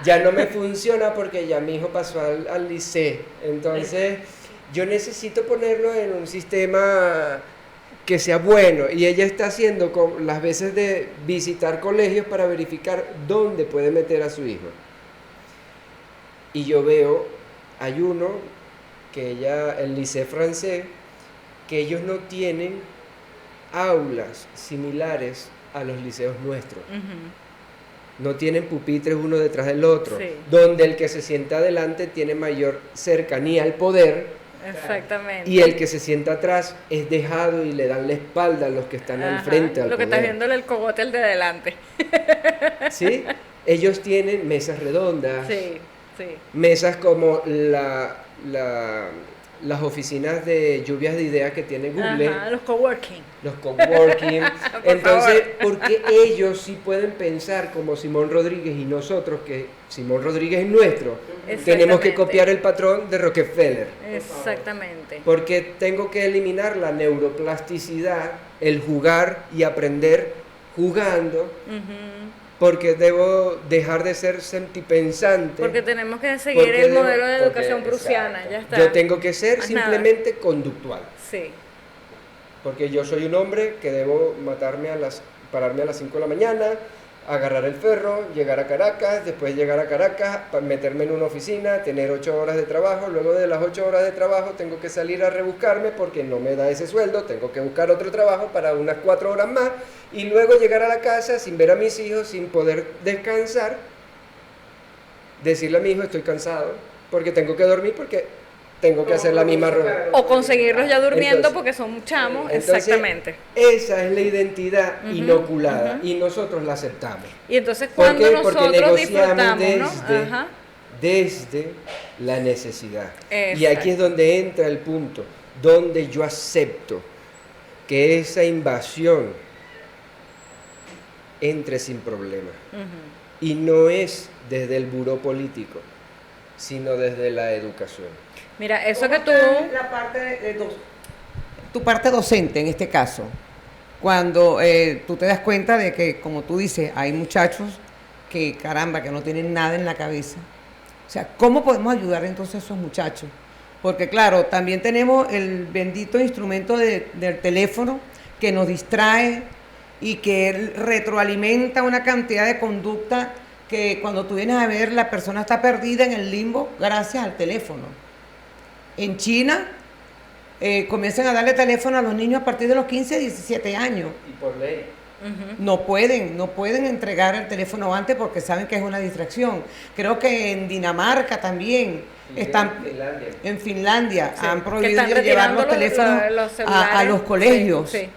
ya no me funciona porque ya mi hijo pasó al liceo, entonces yo necesito ponerlo en un sistema que sea bueno, y ella está haciendo las veces de visitar colegios para verificar dónde puede meter a su hijo. Y yo veo, hay uno que el liceo francés, que ellos no tienen aulas similares a los liceos nuestros. No tienen pupitres uno detrás del otro, Sí. donde el que se sienta adelante tiene mayor cercanía al poder. Exactamente. Y el que se sienta atrás es dejado y le dan la espalda a los que están al frente al lo que poder. estás viéndole el cogote al de adelante. ¿Sí? Ellos tienen mesas redondas, Sí, sí. mesas como las oficinas de lluvias de ideas que tiene Google, Ajá, los coworking. los coworking. Por Entonces, favor. porque ellos sí pueden pensar como Simón Rodríguez, y nosotros, que Simón Rodríguez es nuestro, tenemos que Exactamente. copiar el patrón de Rockefeller? Exactamente. Porque tengo que eliminar la neuroplasticidad, el jugar y aprender jugando, Ujú. porque debo dejar de ser sentipensante. Porque tenemos que seguir porque el debo- modelo de educación porque- prusiana, exacto. ya está. Yo tengo que ser Más nada. simplemente conductual, Sí. porque yo soy un hombre que debo pararme a las 5 de la mañana, agarrar el ferro, llegar a Caracas, después llegar a Caracas, meterme en una oficina, tener 8 horas de trabajo, luego de las 8 horas de trabajo tengo que salir a rebuscarme porque no me da ese sueldo, tengo que buscar otro trabajo para unas 4 horas más, y luego llegar a la casa sin ver a mis hijos, sin poder descansar, decirle a mi hijo estoy cansado, porque tengo que dormir, porque tengo que hacer la misma rueda. O conseguirlos ya durmiendo Entonces- porque son chamos, Entonces, exactamente. Esa es la identidad Ujú, inoculada, ujú. y nosotros la aceptamos. Y entonces ¿Por cuando qué? Porque nosotros negociamos disfrutamos, ¿no? desde, Ajá. desde la necesidad. Y Exacto. aquí es donde entra el punto, donde yo acepto que esa invasión entre sin problema. Ujú. Y no es desde el buró político, sino desde la educación. Mira, eso que tú... La parte tu parte docente en este caso, cuando tú te das cuenta de que, como tú dices, hay muchachos que, caramba, que no tienen nada en la cabeza. O sea, ¿cómo podemos ayudar entonces a esos muchachos? Porque claro, también tenemos el bendito instrumento del teléfono que nos distrae y que retroalimenta una cantidad de conducta que cuando tú vienes a ver, la persona está perdida en el limbo gracias al teléfono. En China comienzan a darle teléfono a los niños a partir de los 15, 17 años. Y por ley. Ujú. No pueden entregar el teléfono antes porque saben que es una distracción. Creo que en Dinamarca también en Finlandia Sí, han que prohibido están llevar retirando los teléfonos los a celulares. los colegios. Sí, sí.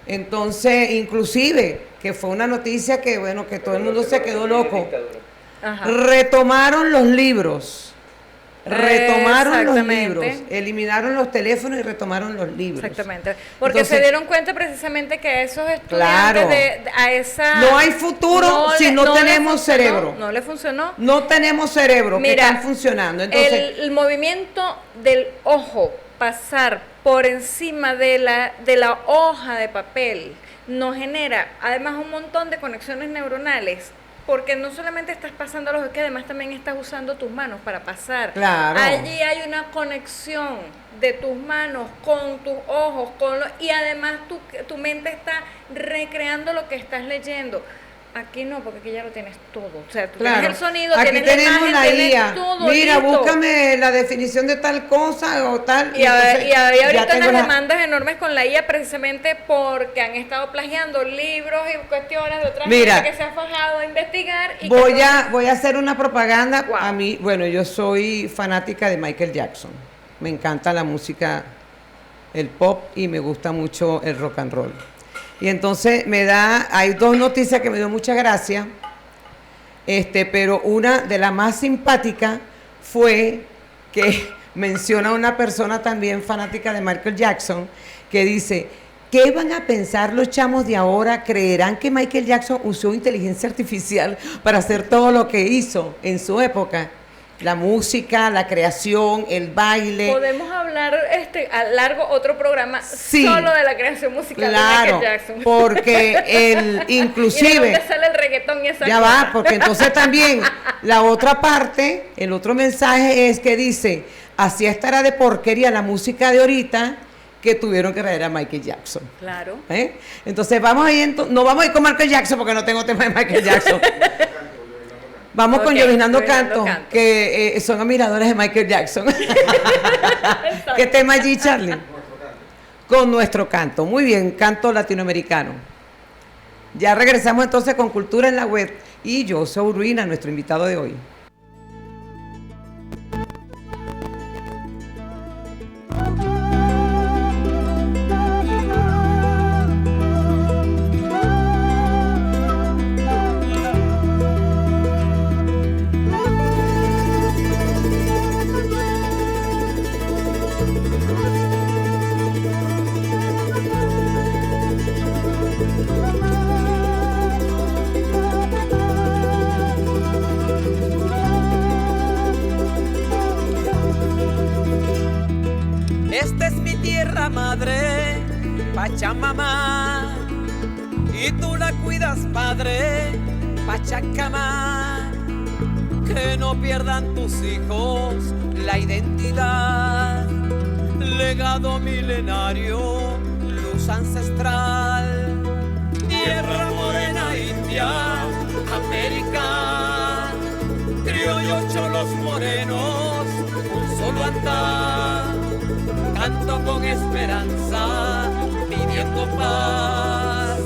Entonces, inclusive, que fue una noticia que, bueno, que todo el mundo se quedó loco. Ajá. Retomaron los libros. Retomaron los Exactamente. libros. Eliminaron los teléfonos y retomaron los libros. Exactamente. Porque Entonces, se dieron cuenta precisamente que esos estudiantes Claro. a esa... No hay futuro si no le tenemos funcionó, cerebro. No le funcionó. No tenemos cerebro que Mira, están funcionando. Entonces, el movimiento del ojo pasar por encima de la hoja de papel nos genera además un montón de conexiones neuronales porque no solamente estás pasando los, es que además también estás usando tus manos para pasar. Claro. Allí hay una conexión de tus manos con tus ojos, y además tu mente está recreando lo que estás leyendo. Aquí no, porque aquí ya lo tienes todo. O sea, tú tienes el sonido, aquí tienes la tenemos imagen, la tienes IA. todo Mira, listo. búscame la definición de tal cosa o tal. Y entonces hay ya ahorita tengo unas la- demandas enormes con la IA precisamente porque han estado plagiando libros y cuestiones de otra Mira, gente que se ha fajado a investigar. Y Voy que a hacer una propaganda. Wow. A mí, bueno, yo soy fanática de Michael Jackson. Me encanta la música, el pop, y me gusta mucho el rock and roll. Y entonces hay dos noticias que me dio mucha gracia, pero una de las más simpáticas fue que menciona a una persona también fanática de Michael Jackson, que dice: ¿qué van a pensar los chamos de ahora? ¿Creerán que Michael Jackson usó inteligencia artificial para hacer todo lo que hizo en su época? La música, la creación, el baile. podemos hablar a largo otro programa Sí. solo de la creación musical de Claro, Michael Jackson. porque ¿Y de inclusive... dónde sale el reggaetón y esa Ya cosa? va, porque entonces también la otra parte, el otro mensaje es que dice: así estará de porquería la música de ahorita que tuvieron que traer a Michael Jackson. Claro. Entonces vamos a ir, no vamos a ir con Michael Jackson porque no tengo tema de Michael Jackson. Vamos con Ok, Llovinando Llovinando Canto, Canto. que son admiradores de Michael Jackson. ¿Qué tema allí, Charlie? Con nuestro canto. Muy bien, canto latinoamericano. Ya regresamos entonces con Cultura en la Web. Y yo soy Ruina, nuestro invitado de hoy. Esta es mi tierra madre, Pachamama, y tú la cuidas, padre, Pachacama. Que no pierdan tus hijos la identidad, legado milenario, luz ancestral. Tierra morena india, América, criollos cholos morenos, un solo andar. Canto con esperanza, pidiendo paz.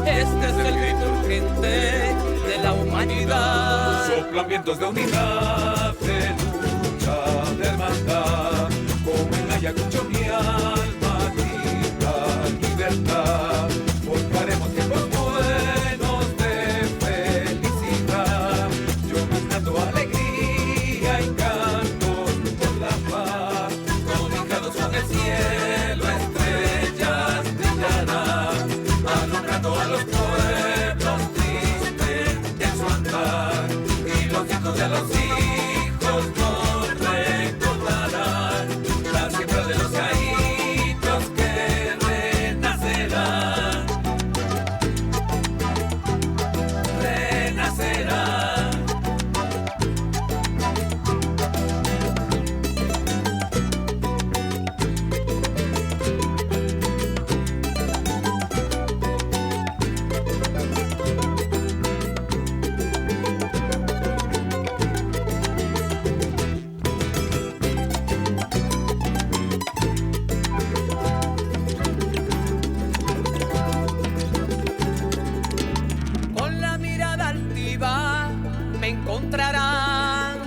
Este es el grito urgente de la humanidad. Soplan vientos de unidad, de lucha, de hermandad, como en Ayacucho mi alma grita libertad. Forjaremos tiempos buenos de felicidad. Yo me canto alegría y canto por la paz. Conectados con el cielo, estrellas brillarán, alumbrando a los pueblos tristes en su andar. Y los nietos de los hijos nos recordarán la siembra de los caídos que renacerán. Renacerán. Con la mirada altiva me encontrarán,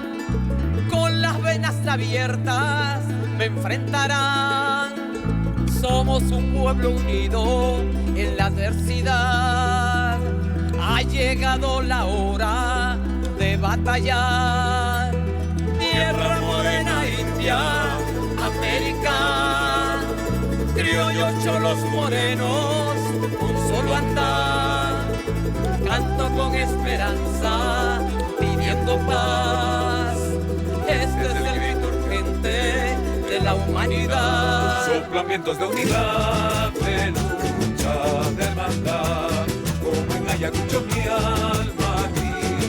con las venas abiertas me enfrentarán. Somos un pueblo unido en la adversidad. Ha llegado la hora de batallar. Tierra morena india, América, criollos cholos morenos, un solo andar. Canto con esperanza, pidiendo paz. Este es el grito urgente de la humanidad. Soplan vientos de unidad, de lucha, de hermandad, como en Ayacucho mi alma grita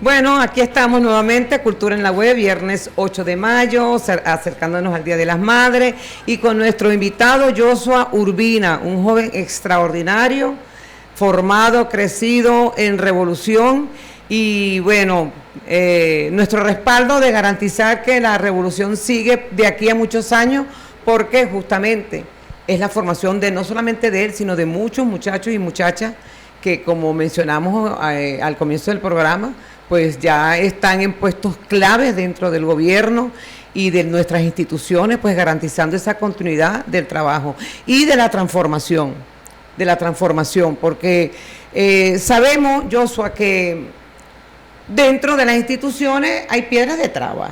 Bueno, aquí estamos nuevamente, Cultura en la Web, viernes 8 de mayo, acercándonos al Día de las Madres, y con nuestro invitado Joshua Urbina, un joven extraordinario, formado, crecido en revolución, y bueno, nuestro respaldo de garantizar que la revolución sigue de aquí a muchos años, porque justamente es la formación de no solamente de él, sino de muchos muchachos y muchachas que, como mencionamos al comienzo del programa, pues ya están en puestos claves dentro del gobierno y de nuestras instituciones, pues garantizando esa continuidad del trabajo y de la transformación, porque sabemos, Joshua, que dentro de las instituciones hay piedras de traba.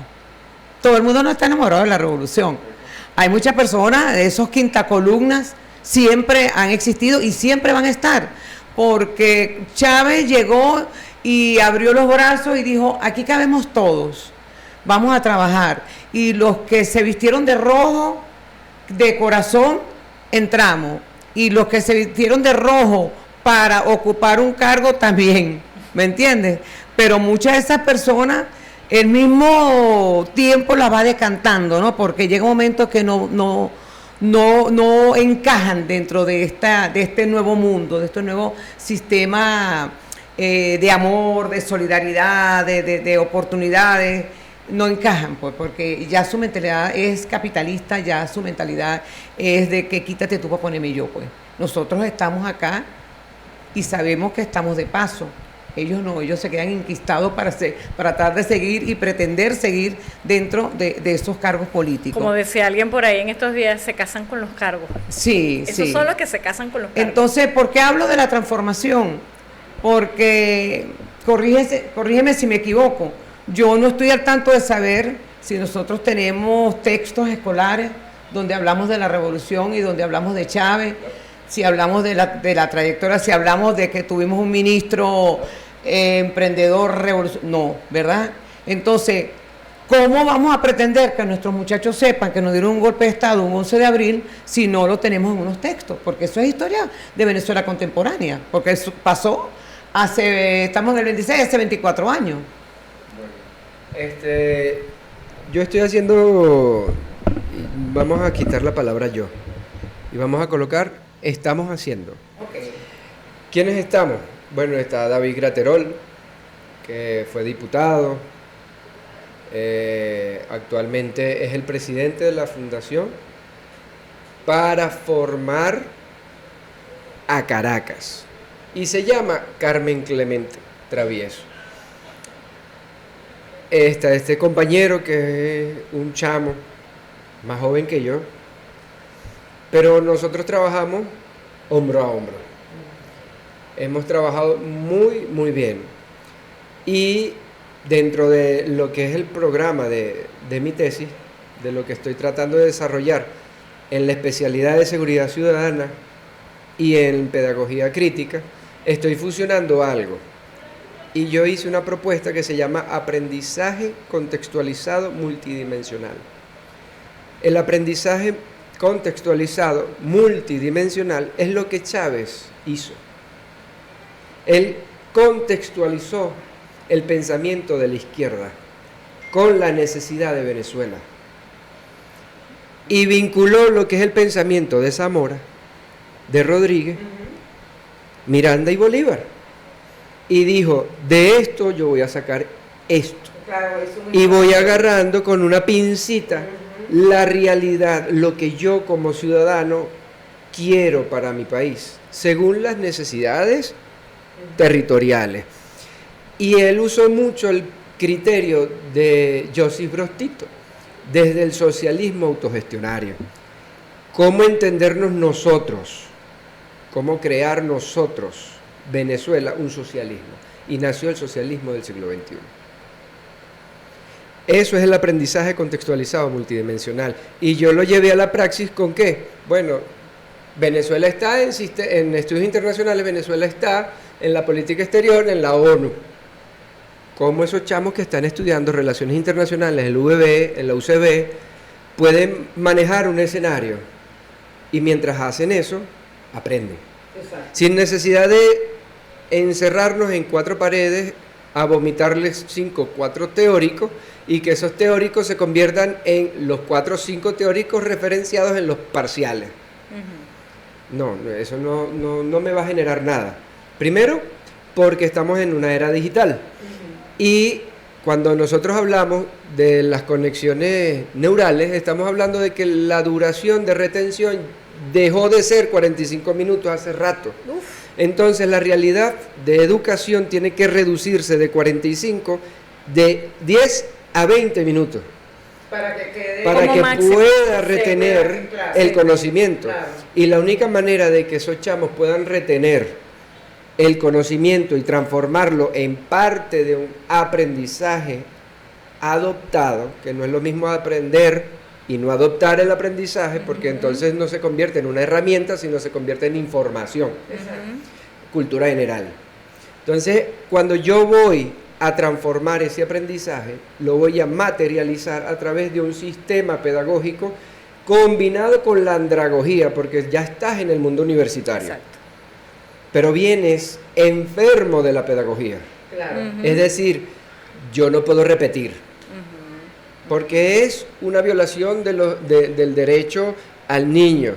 Todo el mundo no está enamorado de la revolución. Hay muchas personas, esos quintacolumnas, siempre han existido y siempre van a estar, porque Chávez llegó y abrió los brazos y dijo, aquí cabemos todos, vamos a trabajar. Y los que se vistieron de rojo, de corazón, entramos. Y los que se vistieron de rojo para ocupar un cargo también, ¿me entiendes? Pero muchas de esas personas, el mismo tiempo las va decantando, ¿no? Porque llega un momento que no encajan dentro de este nuevo mundo, de este nuevo sistema de amor, de solidaridad, de oportunidades, no encajan, pues, porque ya su mentalidad es capitalista, ya su mentalidad es de que quítate tú para ponerme yo, pues. Nosotros estamos acá y sabemos que estamos de paso. Ellos no, ellos se quedan enquistados para tratar de seguir y pretender seguir dentro de esos cargos políticos. Como decía alguien por ahí en estos días, se casan con los cargos. Sí, Esos sí. son los que se casan con los cargos. Entonces, ¿por qué hablo de la transformación? Porque, corrígeme si me equivoco, yo no estoy al tanto de saber si nosotros tenemos textos escolares donde hablamos de la revolución y donde hablamos de Chávez, si hablamos de la trayectoria, si hablamos de que tuvimos un ministro emprendedor revolucionario, no, ¿verdad? Entonces, ¿cómo vamos a pretender que nuestros muchachos sepan que nos dieron un golpe de Estado un 11 de abril si no lo tenemos en unos textos? Porque eso es historia de Venezuela contemporánea, porque eso pasó estamos en el 26, hace 24 años. Bueno, yo estoy haciendo, vamos a quitar la palabra yo, y vamos a colocar, estamos haciendo. Okay. ¿Quiénes estamos? Bueno, está David Graterol, que fue diputado, actualmente es el presidente de la Fundación para formar a Caracas, y se llama Carmen Clemente Travieso. Está este compañero que es un chamo más joven que yo, pero nosotros trabajamos hombro a hombro. Hemos trabajado muy, muy bien. Y dentro de lo que es el programa de mi tesis, de lo que estoy tratando de desarrollar en la especialidad de seguridad ciudadana y en pedagogía crítica, estoy fusionando algo. Y yo hice una propuesta que se llama aprendizaje contextualizado multidimensional. El aprendizaje contextualizado multidimensional es lo que Chávez hizo. Él contextualizó el pensamiento de la izquierda con la necesidad de Venezuela y vinculó lo que es el pensamiento de Zamora, de Rodríguez, Miranda y Bolívar, y dijo, de esto yo voy a sacar esto, y voy agarrando con una pincita la realidad, lo que yo como ciudadano quiero para mi país, según las necesidades territoriales. Y él usó mucho el criterio de Josip Broz Tito, desde el socialismo autogestionario. Cómo entendernos nosotros, cómo crear nosotros, Venezuela, un socialismo. Y nació el socialismo del siglo XXI. Eso es el aprendizaje contextualizado multidimensional. Y yo lo llevé a la praxis ¿con qué? Bueno, Venezuela está en estudios internacionales, Venezuela está en la política exterior, en la ONU. Como esos chamos que están estudiando relaciones internacionales en la UBB, en la UCB, pueden manejar un escenario. Y mientras hacen eso, aprenden. Exacto. Sin necesidad de encerrarnos en cuatro paredes a vomitarles 5 o 4 teóricos y que esos teóricos se conviertan en los 4 o 5 teóricos referenciados en los parciales. No, eso no me va a generar nada. Primero, porque estamos en una era digital. Y cuando nosotros hablamos de las conexiones neurales, estamos hablando de que la duración de retención dejó de ser 45 minutos hace rato. Entonces la realidad de educación tiene que reducirse de 45, de 10 a 20 minutos. Para que quede Para como que máximo. pueda retener Claro. el conocimiento. Claro. Y la única manera de que esos chamos puedan retener el conocimiento y transformarlo en parte de un aprendizaje adoptado, que no es lo mismo aprender y no adoptar el aprendizaje, porque entonces no se convierte en una herramienta, sino se convierte en información, cultura general. Entonces, cuando yo voy a transformar ese aprendizaje, lo voy a materializar a través de un sistema pedagógico combinado con la andragogía, porque ya estás en el mundo universitario. Exacto. Pero vienes enfermo de la pedagogía. Claro. Es decir, yo no puedo repetir, porque es una violación del derecho al niño,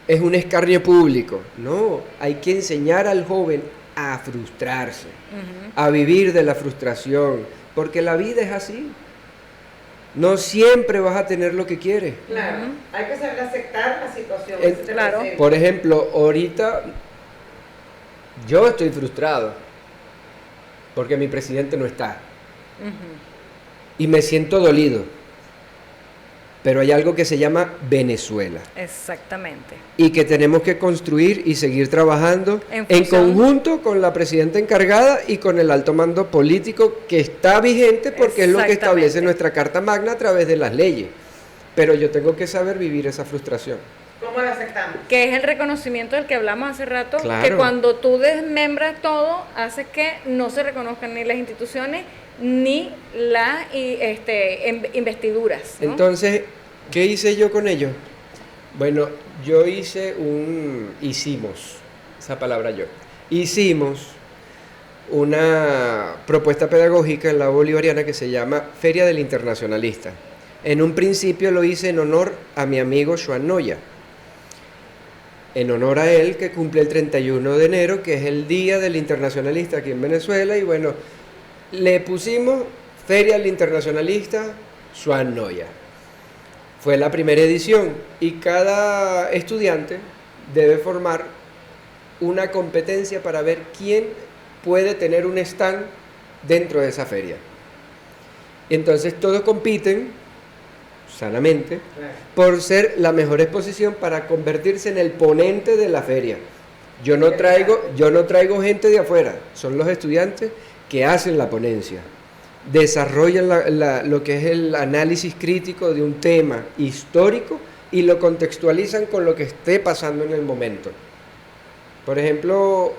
es un escarnio público. No, hay que enseñar al joven a frustrarse, a vivir de la frustración, porque la vida es así. No siempre vas a tener lo que quieres. Claro. Hay que saber aceptar la situación. En- que se te claro. presenta. Por ejemplo, ahorita yo estoy frustrado porque mi presidente no está. Y me siento dolido. Pero hay algo que se llama Venezuela Exactamente. y que tenemos que construir y seguir trabajando En en función- conjunto con la presidenta encargada y con el alto mando político que está vigente porque es lo que establece Exactamente. nuestra Carta Magna a través de las leyes. Pero yo tengo que saber vivir esa frustración. ¿Cómo la aceptamos? Que es el reconocimiento del que hablamos hace rato, Claro. que cuando tú desmembras todo, hace que no se reconozcan ni las instituciones ni las investiduras, ¿no? Entonces, ¿qué hice yo con ellos? Bueno, yo hicimos, esa palabra yo, hicimos una propuesta pedagógica en la Bolivariana que se llama Feria del Internacionalista. En un principio lo hice en honor a mi amigo Joan Noya, en honor a él que cumple el 31 de enero, que es el Día del Internacionalista aquí en Venezuela, y bueno, le pusimos Feria del Internacionalista Joan Noya. Fue la primera edición y cada estudiante debe formar una competencia para ver quién puede tener un stand dentro de esa feria. Entonces todos compiten sanamente por ser la mejor exposición para convertirse en el ponente de la feria. Yo no traigo gente de afuera, son los estudiantes que hacen la ponencia, desarrollan lo que es el análisis crítico de un tema histórico y lo contextualizan con lo que esté pasando en el momento. Por ejemplo,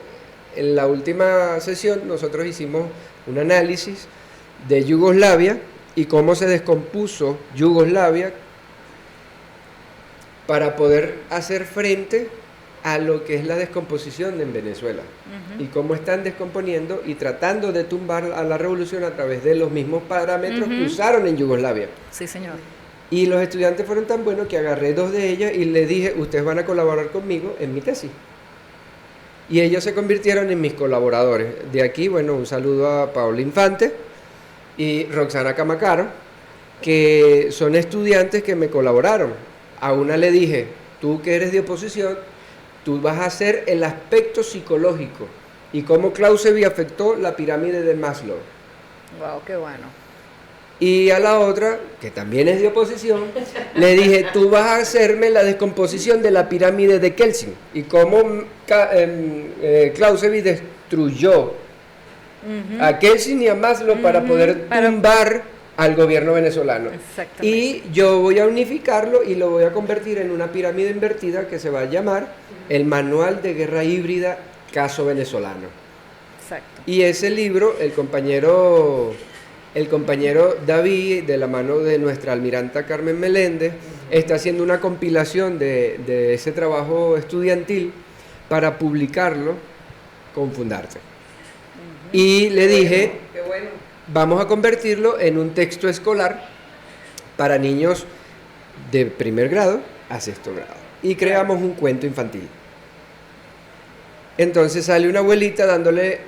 en la última sesión nosotros hicimos un análisis de Yugoslavia y cómo se descompuso Yugoslavia para poder hacer frente a lo que es la descomposición en Venezuela y cómo están descomponiendo y tratando de tumbar a la revolución a través de los mismos parámetros que usaron en Yugoslavia. Sí, señor. Y los estudiantes fueron tan buenos que agarré 2 de ellas y les dije, ustedes van a colaborar conmigo en mi tesis. Y ellos se convirtieron en mis colaboradores. De aquí, bueno, un saludo a Paola Infante y Roxana Camacaro, que son estudiantes que me colaboraron. A una le dije, tú que eres de oposición, tú vas a hacer el aspecto psicológico y cómo Clausewitz afectó la pirámide de Maslow. Wow, qué bueno. Y a la otra, que también es de oposición, le dije, tú vas a hacerme la descomposición de la pirámide de Kelsen y cómo Clausewitz destruyó a Kelsen y a Maslow para poder tumbar al gobierno venezolano. Exactamente. Y yo voy a unificarlo y lo voy a convertir en una pirámide invertida que se va a llamar el Manual de Guerra Híbrida Caso Venezolano. Exacto. Y ese libro, el compañero David, de la mano de nuestra almiranta Carmen Meléndez, está haciendo una compilación de ese trabajo estudiantil para publicarlo con Fundarte. Y le dije, Qué vamos a convertirlo en un texto escolar para niños de primer grado a sexto grado. Y creamos un cuento infantil. Entonces sale una abuelita dándole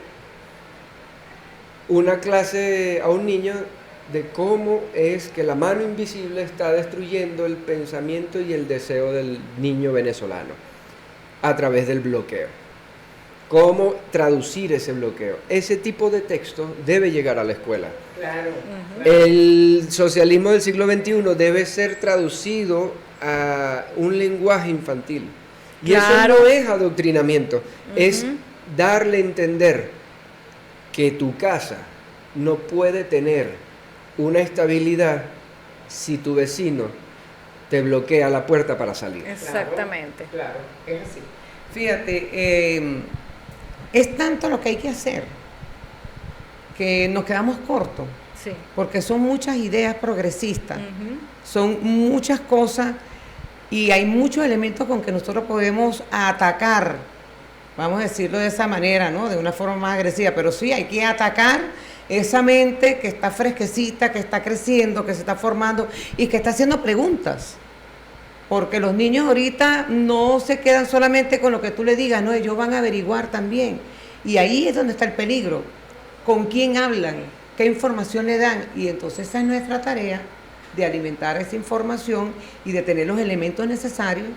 una clase a un niño de cómo es que la mano invisible está destruyendo el pensamiento y el deseo del niño venezolano a través del bloqueo. Cómo traducir ese bloqueo. Ese tipo de texto debe llegar a la escuela. Claro. El socialismo del siglo XXI debe ser traducido a un lenguaje infantil. Y Claro. eso no es adoctrinamiento, es darle a entender que tu casa no puede tener una estabilidad si tu vecino te bloquea la puerta para salir. Exactamente. Claro, es así. Fíjate, es tanto lo que hay que hacer que nos quedamos cortos, Sí. porque son muchas ideas progresistas, Ujú. son muchas cosas y hay muchos elementos con que nosotros podemos atacar, vamos a decirlo de esa manera, ¿no? De una forma más agresiva, pero sí hay que atacar esa mente que está fresquecita, que está creciendo, que se está formando y que está haciendo preguntas. Porque los niños ahorita no se quedan solamente con lo que tú le digas, no, ellos van a averiguar también. Y ahí es donde está el peligro. ¿Con quién hablan? ¿Qué información le dan? Y entonces esa es nuestra tarea, de alimentar esa información y de tener los elementos necesarios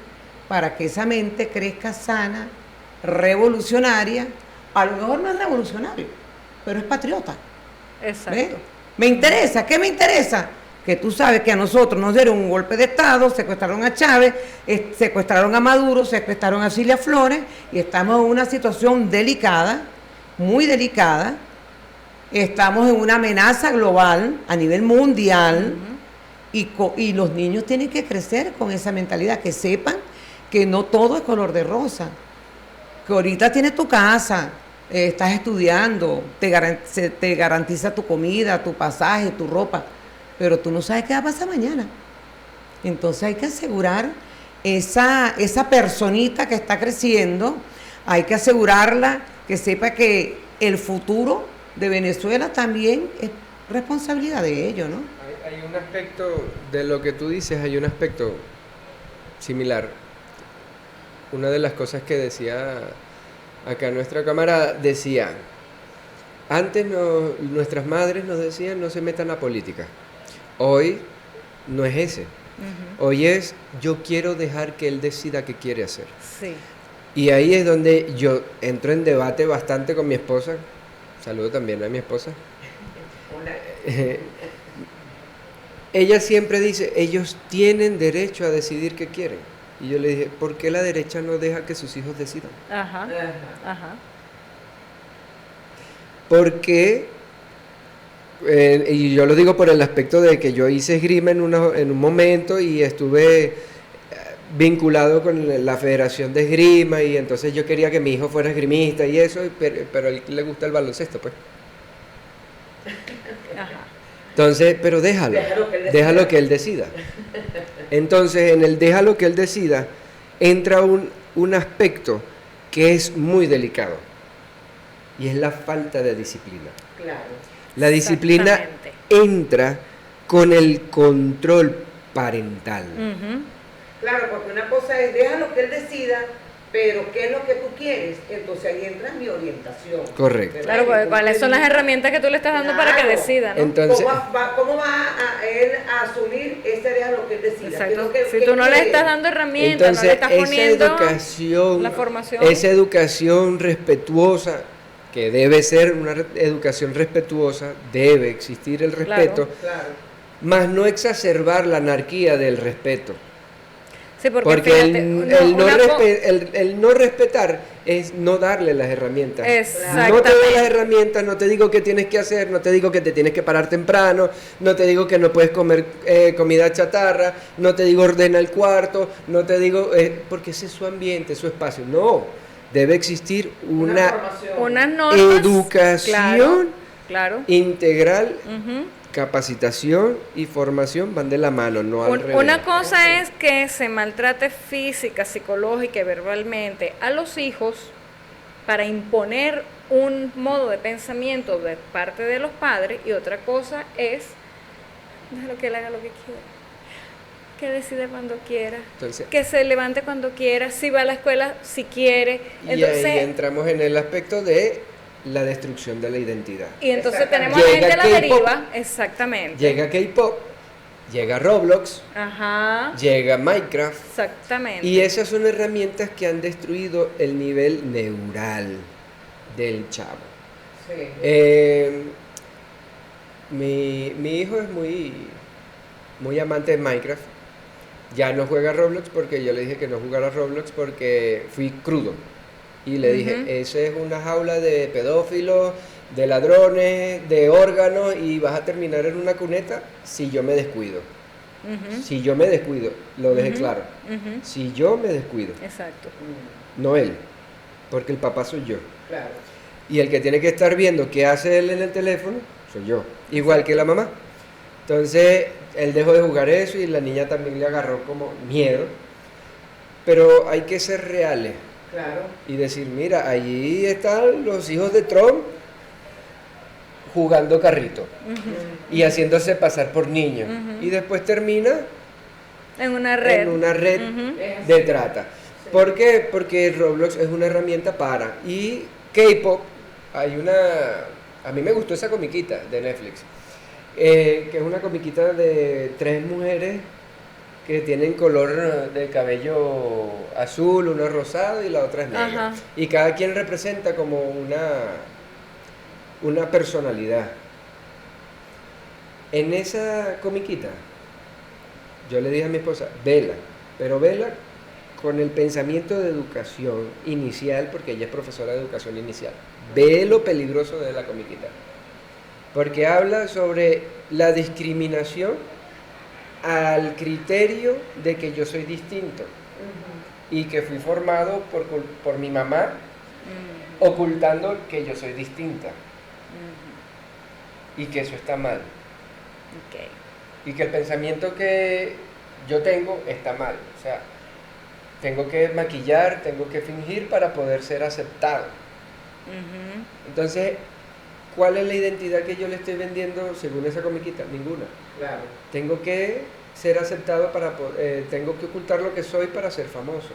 para que esa mente crezca sana, revolucionaria. A lo mejor no es revolucionario, pero es patriota. Exacto. ¿Ves? Me interesa, ¿qué me interesa? Que tú sabes que a nosotros nos dieron un golpe de Estado, secuestraron a Chávez, secuestraron a Maduro, secuestraron a Cilia Flores y estamos en una situación delicada, muy delicada. Estamos en una amenaza global a nivel mundial y los niños tienen que crecer con esa mentalidad, que sepan que no todo es color de rosa, que ahorita tienes tu casa, estás estudiando, te garantiza tu comida, tu pasaje, tu ropa, pero tú no sabes qué va a pasar mañana. Entonces hay que asegurar esa personita que está creciendo, hay que asegurarla que sepa que el futuro de Venezuela también es responsabilidad de ellos, ¿no? Hay un aspecto de lo que tú dices, hay un aspecto similar. Una de las cosas que decía acá nuestra cámara decía, antes nuestras madres nos decían no se metan a política. Hoy no es ese. Hoy es yo quiero dejar que él decida qué quiere hacer. Sí. Y ahí es donde yo entro en debate bastante con mi esposa. Saludo también a mi esposa. Ella siempre dice, ellos tienen derecho a decidir qué quieren. Y yo le dije, ¿por qué la derecha no deja que sus hijos decidan? Ajá. Ajá. Porque, y yo lo digo por el aspecto de que yo hice esgrima en un momento y estuve vinculado con la Federación de Esgrima y entonces yo quería que mi hijo fuera esgrimista y eso, pero a él le gusta el baloncesto, pues. Ajá. Entonces, pero déjalo que él decida. Entonces, en el déjalo que él decida, entra un aspecto que es muy delicado y es la falta de disciplina. Claro. La disciplina Exactamente. entra con el control parental. Ujú. Claro, porque una cosa es déjalo que él decida, pero ¿qué es lo que tú quieres? Entonces ahí entra mi orientación. Correcto. ¿Verdad? Claro, porque ¿cuáles son las herramientas que tú le estás dando para que Claro. decida, no? Entonces, ¿Cómo va a él a asumir ese déjalo que él decida? Exacto. ¿Qué Si tú no le quiere? estás dando herramientas, no le estás poniendo la formación. esa educación respetuosa, que debe ser una educación respetuosa, debe existir el respeto, Claro. más no exacerbar la anarquía del respeto. Sí, porque Porque fíjate, el no respetar es no darle las herramientas. Exactamente. No te doy las herramientas, no te digo qué tienes que hacer, no te digo que te tienes que parar temprano, no te digo que no puedes comer comida chatarra, no te digo ordena el cuarto, no te digo, porque ese es su ambiente, su espacio. No, debe existir una formación. unas normas. educación Claro. integral. Ujú. Capacitación y formación van de la mano, no al revés. Una cosa es que se maltrate física, psicológica y verbalmente a los hijos para imponer un modo de pensamiento de parte de los padres y otra cosa es déjalo que él haga lo que quiera, que decida cuando quiera, Entonces, que se levante cuando quiera, si va a la escuela si quiere. Entonces, y ahí entramos en el aspecto de la destrucción de la identidad. y entonces tenemos Llega gente a la K-pop, deriva, exactamente. Llega K-pop, llega Roblox, Ajá, llega Minecraft, exactamente. y esas son herramientas que han destruido el nivel neural del chavo. Sí. Mi hijo es muy amante de Minecraft. Ya no juega Roblox porque yo le dije que no jugara Roblox porque fui crudo. Y le dije, esa es una jaula de pedófilos, de ladrones, de órganos y vas a terminar en una cuneta si yo me descuido. Si yo me descuido, lo dejé claro. Si yo me descuido, Exacto. no él, porque el papá soy yo. Claro. Y el que tiene que estar viendo qué hace él en el teléfono, soy yo. Igual que la mamá. Entonces, él dejó de jugar eso y la niña también le agarró como miedo. Pero hay que ser reales Claro. y decir, mira, allí están los hijos de Trump jugando carrito y haciéndose pasar por niños. Y después termina En una red. en una red de trata. ¿Por qué? Porque Roblox es una herramienta para. Y K-pop, a mí me gustó esa comiquita de Netflix, que es una comiquita de 3 mujeres que tienen color de cabello azul, una rosada y la otra es negra. Ajá. Y cada quien representa como una personalidad. En esa comiquita, yo le dije a mi esposa, vela, pero vela con el pensamiento de educación inicial, porque ella es profesora de educación inicial. Ve lo peligroso de la comiquita, porque habla sobre la discriminación al criterio de que yo soy distinto y que fui formado por mi mamá ocultando que yo soy distinta y que eso está mal. Okay. Y que el pensamiento que yo tengo está mal. O sea, tengo que maquillar, tengo que fingir para poder ser aceptado. Entonces, ¿cuál es la identidad que yo le estoy vendiendo según esa comiquita? Ninguna. Claro. Tengo que ser aceptado tengo que ocultar lo que soy para ser famoso.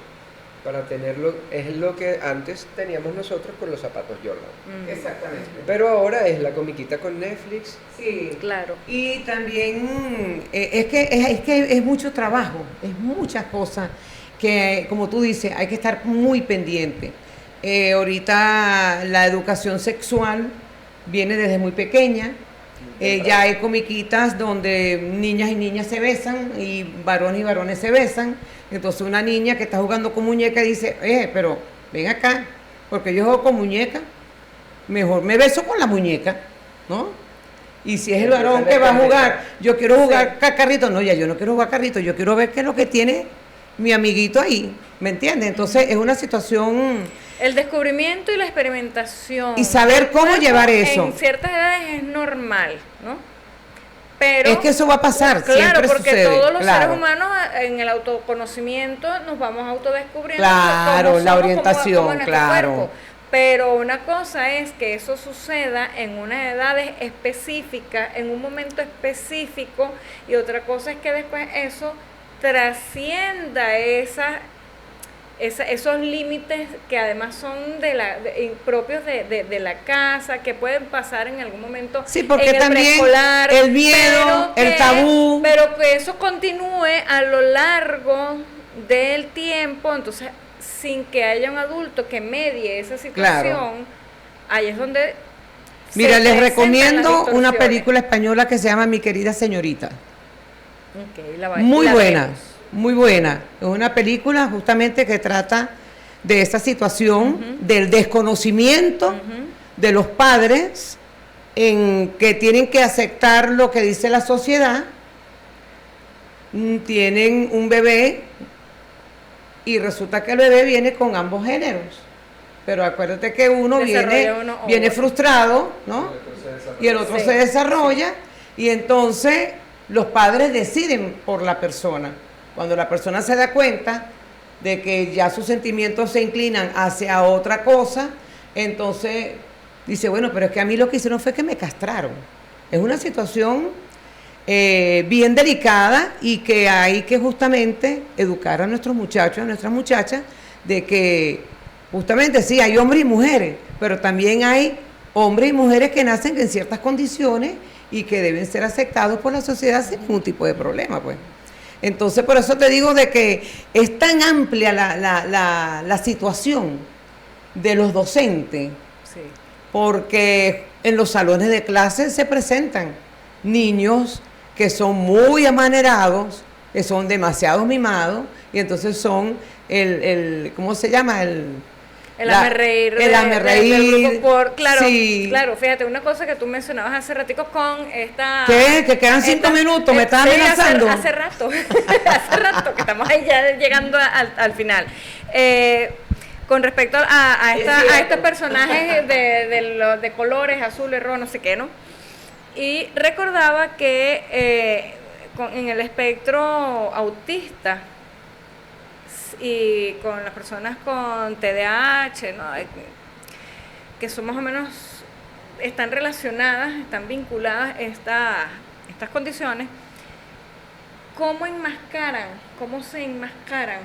Para tenerlo, es lo que antes teníamos nosotros con los zapatos Jordan. Exactamente. Pero ahora es la comiquita con Netflix. Sí. Claro. Y también es que es mucho trabajo, es muchas cosas que, como tú dices, hay que estar muy pendiente. Ahorita la educación sexual viene desde muy pequeña. Ya hay comiquitas donde niñas y niñas se besan y varones se besan. Entonces una niña que está jugando con muñeca dice, pero ven acá, porque yo juego con muñeca, mejor me beso con la muñeca, ¿no? Y si es el varón que va a jugar, yo quiero jugar carrito, no, ya yo no quiero jugar carrito, yo quiero ver qué es lo que tiene mi amiguito ahí, ¿me entiendes? Entonces es una situación... El descubrimiento y la experimentación. Y saber cómo Bueno, llevar eso. En ciertas edades es normal, ¿no? Pero, Es que eso va a pasar, claro, siempre porque sucede, todos los claro. seres humanos en el autoconocimiento nos vamos autodescubriendo. Claro, cómo la somos, orientación, cómo es nuestro claro. cuerpo. Pero una cosa es que eso suceda en unas edades específicas, en un momento específico, y otra cosa es que después eso trascienda esos límites que además son propios de la casa, que pueden pasar en algún momento Sí, porque en el también preescolar, el miedo, el tabú. pero que eso continúe a lo largo del tiempo, entonces sin que haya un adulto que medie esa situación, Claro. ahí es donde Mira, se les presentan recomiendo las una distorsiones. película española que se llama Mi querida señorita. Ok, Muy la buena, vemos. muy buena. Es una película justamente que trata de esa situación, del desconocimiento de los padres en que tienen que aceptar lo que dice la sociedad. Tienen un bebé y resulta que el bebé viene con ambos géneros. Pero acuérdate que uno Desarrolla uno o viene otro. frustrado, ¿no? Y el otro Sí. se desarrolla y entonces los padres deciden por la persona. Cuando la persona se da cuenta de que ya sus sentimientos se inclinan hacia otra cosa, entonces dice, bueno, pero es que a mí lo que hicieron fue que me castraron. Es una situación bien delicada y que hay que justamente educar a nuestros muchachos, a nuestras muchachas, de que justamente sí, hay hombres y mujeres, pero también hay hombres y mujeres que nacen en ciertas condiciones y que deben ser aceptados por la sociedad sin ningún tipo de problema, pues. Entonces, por eso te digo de que es tan amplia la situación de los docentes, Sí. porque en los salones de clase se presentan niños que son muy amanerados, que son demasiado mimados, y entonces son ¿cómo se llama? El hazme reír. El hazme reír. Claro, sí. claro, fíjate, una cosa que tú mencionabas hace ratico con esta... ¿Qué? Que quedan 5 minutos, me estás sí, amenazando. Hace rato, hace rato, que estamos ahí ya llegando al final. Con respecto a estos personajes de colores, azules, rojo, no sé qué, ¿no? Y recordaba que en el espectro autista y con las personas con TDAH, ¿no? Que son más o menos, están relacionadas, están vinculadas estas condiciones, ¿cómo se enmascaran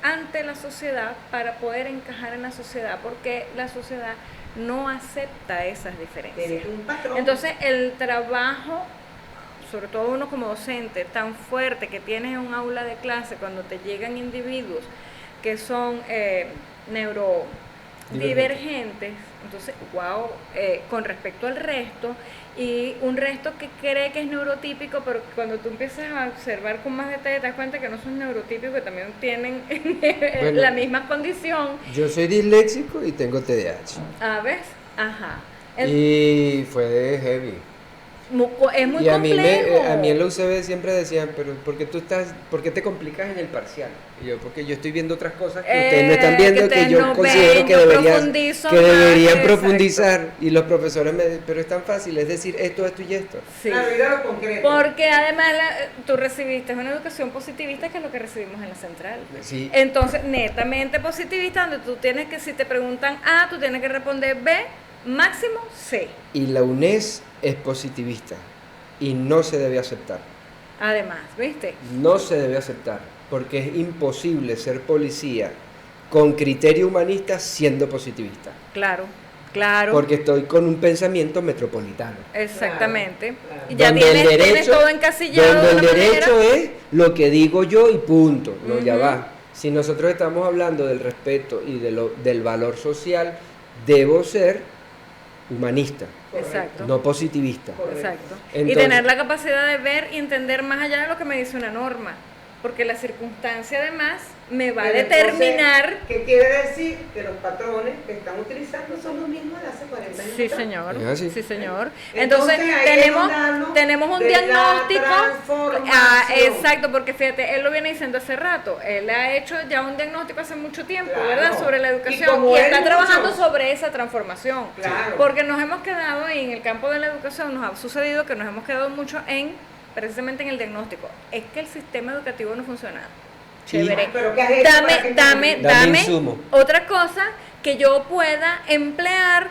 ante la sociedad para poder encajar en la sociedad? Porque la sociedad no acepta esas diferencias. Tienes un patrón. Entonces, el trabajo, sobre todo uno como docente, tan fuerte que tienes en un aula de clase cuando te llegan individuos que son neurodivergentes, entonces, wow, con respecto al resto, y un resto que cree que es neurotípico, pero cuando tú empiezas a observar con más detalle te das cuenta que no son neurotípicos, que también tienen Bueno, la misma condición. Yo soy disléxico y tengo TDAH. ¿Ves? Ajá. Y fue heavy. Es muy Y a mí, complejo. a mí en la UCB siempre decían, pero ¿por qué te complicas en el parcial? Y yo, porque yo estoy viendo otras cosas que ustedes no están viendo, que ustedes yo no considero ven, que no deberían profundizo más, deberían exacto. profundizar. Y los profesores me dicen, pero es tan fácil, es decir, esto y esto. Sí. La vida lo concreto. Porque además tú recibiste una educación positivista, que es lo que recibimos en la central. Sí. Entonces, netamente positivista, donde tú tienes que, si te preguntan A, tú tienes que responder B, máximo C. Y la UNES es positivista y no se debe aceptar. Además, ¿viste? No se debe aceptar, porque es imposible ser policía con criterio humanista siendo positivista. Claro, claro. Porque estoy con un pensamiento metropolitano. Exactamente. Claro. Y ya Donde el tienes derecho- todo encasillado Donde de el una derecho manera. es lo que digo yo y punto. No, ya Ujú. va. Si nosotros estamos hablando del respeto y del valor social, debo ser humanista, Exacto. no positivista. Exacto. y Entonces- tener la capacidad de ver y entender más allá de lo que me dice una norma. Porque la circunstancia además me va a Pero determinar. entonces, ¿qué quiere decir? Que los patrones que están utilizando son los mismos de hace 40 años. Sí, atrás. señor. Es así. Sí, señor. Entonces, Entonces, hay que tenemos hablarnos un de la diagnóstico. transformación. Exacto, porque fíjate, él lo viene diciendo hace rato. Él ha hecho ya un diagnóstico hace mucho tiempo, Claro. ¿verdad? Sobre la Y educación. como Y él está mucho. trabajando sobre esa transformación. Claro. Porque nos hemos quedado, y en el campo de la educación nos ha sucedido que nos hemos quedado mucho precisamente en el diagnóstico. Es que el sistema educativo no funciona. Chévere. Pero ¿qué has hecho para que Dame Dame insumo. otra cosa que yo pueda emplear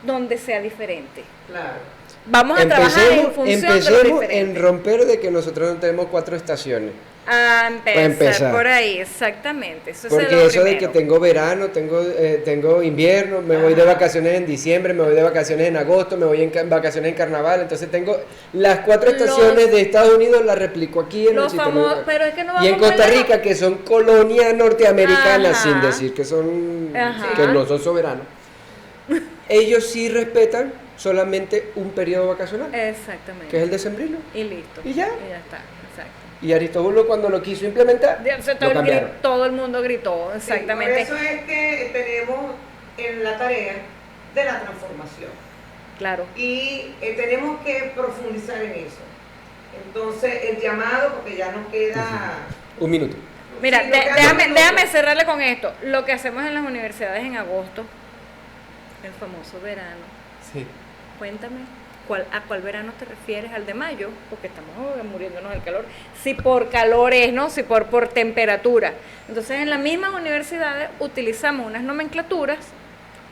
donde sea diferente. Claro. Vamos a trabajar en función de lo empecemos diferente. en romper de que nosotros no tenemos 4 estaciones. A empezar empezar. por ahí, exactamente. Eso es Porque lo eso de que primero. tengo verano, tengo invierno, me voy de vacaciones en diciembre, me voy de vacaciones en agosto, me voy en vacaciones en carnaval, entonces tengo las 4 estaciones de Estados Unidos, las replico aquí en el Los sistema famosos, educativo. pero es que no Y en vamos muy Costa lejos. Rica, que son colonias norteamericanas, Ajá. sin decir que son Ajá. que no son soberanos, ellos sí respetan solamente un periodo vacacional, Exactamente. que es el decembrino. Y listo. Y ya. Y ya está. Exacto. Y Aristóbulo, cuando lo quiso implementar, lo cambiaron. Todo el mundo gritó, exactamente. Sí, por eso es que tenemos en la tarea de la transformación. Claro. Y tenemos que profundizar en eso. Entonces, el llamado, porque ya nos queda... Un minuto. Mira, Sí, lo que hace déjame, uno- déjame cerrarle con esto. Lo que hacemos en las universidades en agosto, el famoso verano. Sí. Cuéntame, ¿a cuál verano te refieres? ¿Al de mayo? Porque estamos muriéndonos del calor. Si por calor es, ¿no? Si por temperatura. Entonces, en las mismas universidades utilizamos unas nomenclaturas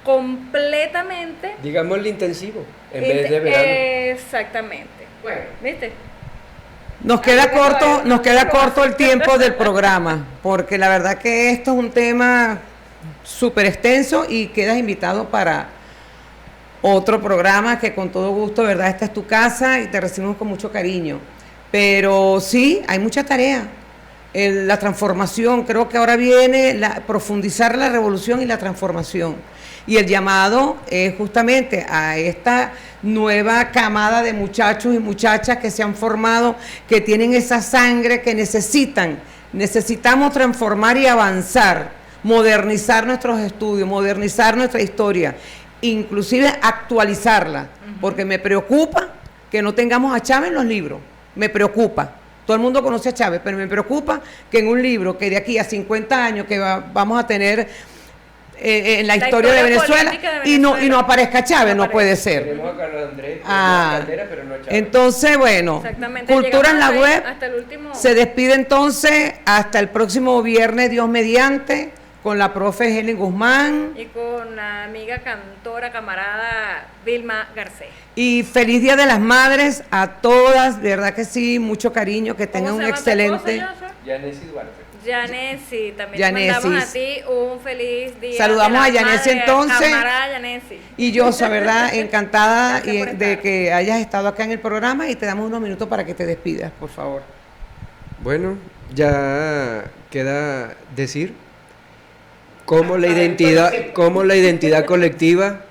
completamente... Digámosle intensivo, en vez de verano. Exactamente. Bueno, ¿Viste? nos queda corto el tiempo del programa, porque la verdad que esto es un tema súper extenso y quedas invitado para otro programa que con todo gusto, ¿verdad? Esta es tu casa y te recibimos con mucho cariño. Pero sí, hay mucha tarea. La transformación, creo que ahora viene profundizar la revolución y la transformación. Y el llamado es justamente a esta nueva camada de muchachos y muchachas que se han formado, que tienen esa sangre que necesitamos transformar y avanzar, modernizar nuestros estudios, modernizar nuestra historia, inclusive actualizarla, porque me preocupa que no tengamos a Chávez en los libros, me preocupa. Todo el mundo conoce a Chávez, pero me preocupa que en un libro que de aquí a 50 años que vamos a tener en la historia de Venezuela, y no aparezca Chávez, no puede ser. Tenemos a Carlos Andrés, Caldera, pero no a Chávez. Entonces, bueno, Cultura en la Web hasta el último... se despide entonces hasta el próximo viernes, Dios mediante, con la profe Helen Guzmán. Y con la amiga cantora, camarada Vilma Garcés. Y feliz Día de las Madres a todas, de verdad que sí, mucho cariño, que tengan un excelente... Yanesi Duarte. Yanesi, también Yanesi. te mandamos a ti un feliz día. Saludamos a Yanesi entonces. Camarada Yanesi. Y yo, ¿verdad? Encantada Gracias por de estar. que hayas estado acá en el programa y te damos unos minutos para que te despidas, por favor. Bueno, ya queda decir cómo la identidad colectiva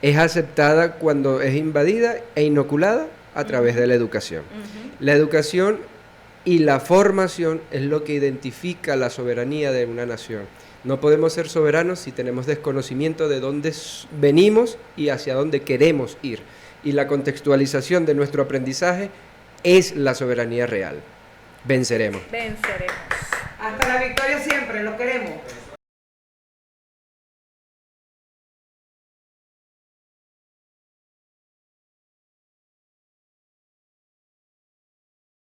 es aceptada cuando es invadida e inoculada a través de la educación. La educación y la formación es lo que identifica la soberanía de una nación. No podemos ser soberanos si tenemos desconocimiento de dónde venimos y hacia dónde queremos ir. Y la contextualización de nuestro aprendizaje es la soberanía real. Venceremos. Venceremos. Hasta la victoria siempre, lo queremos.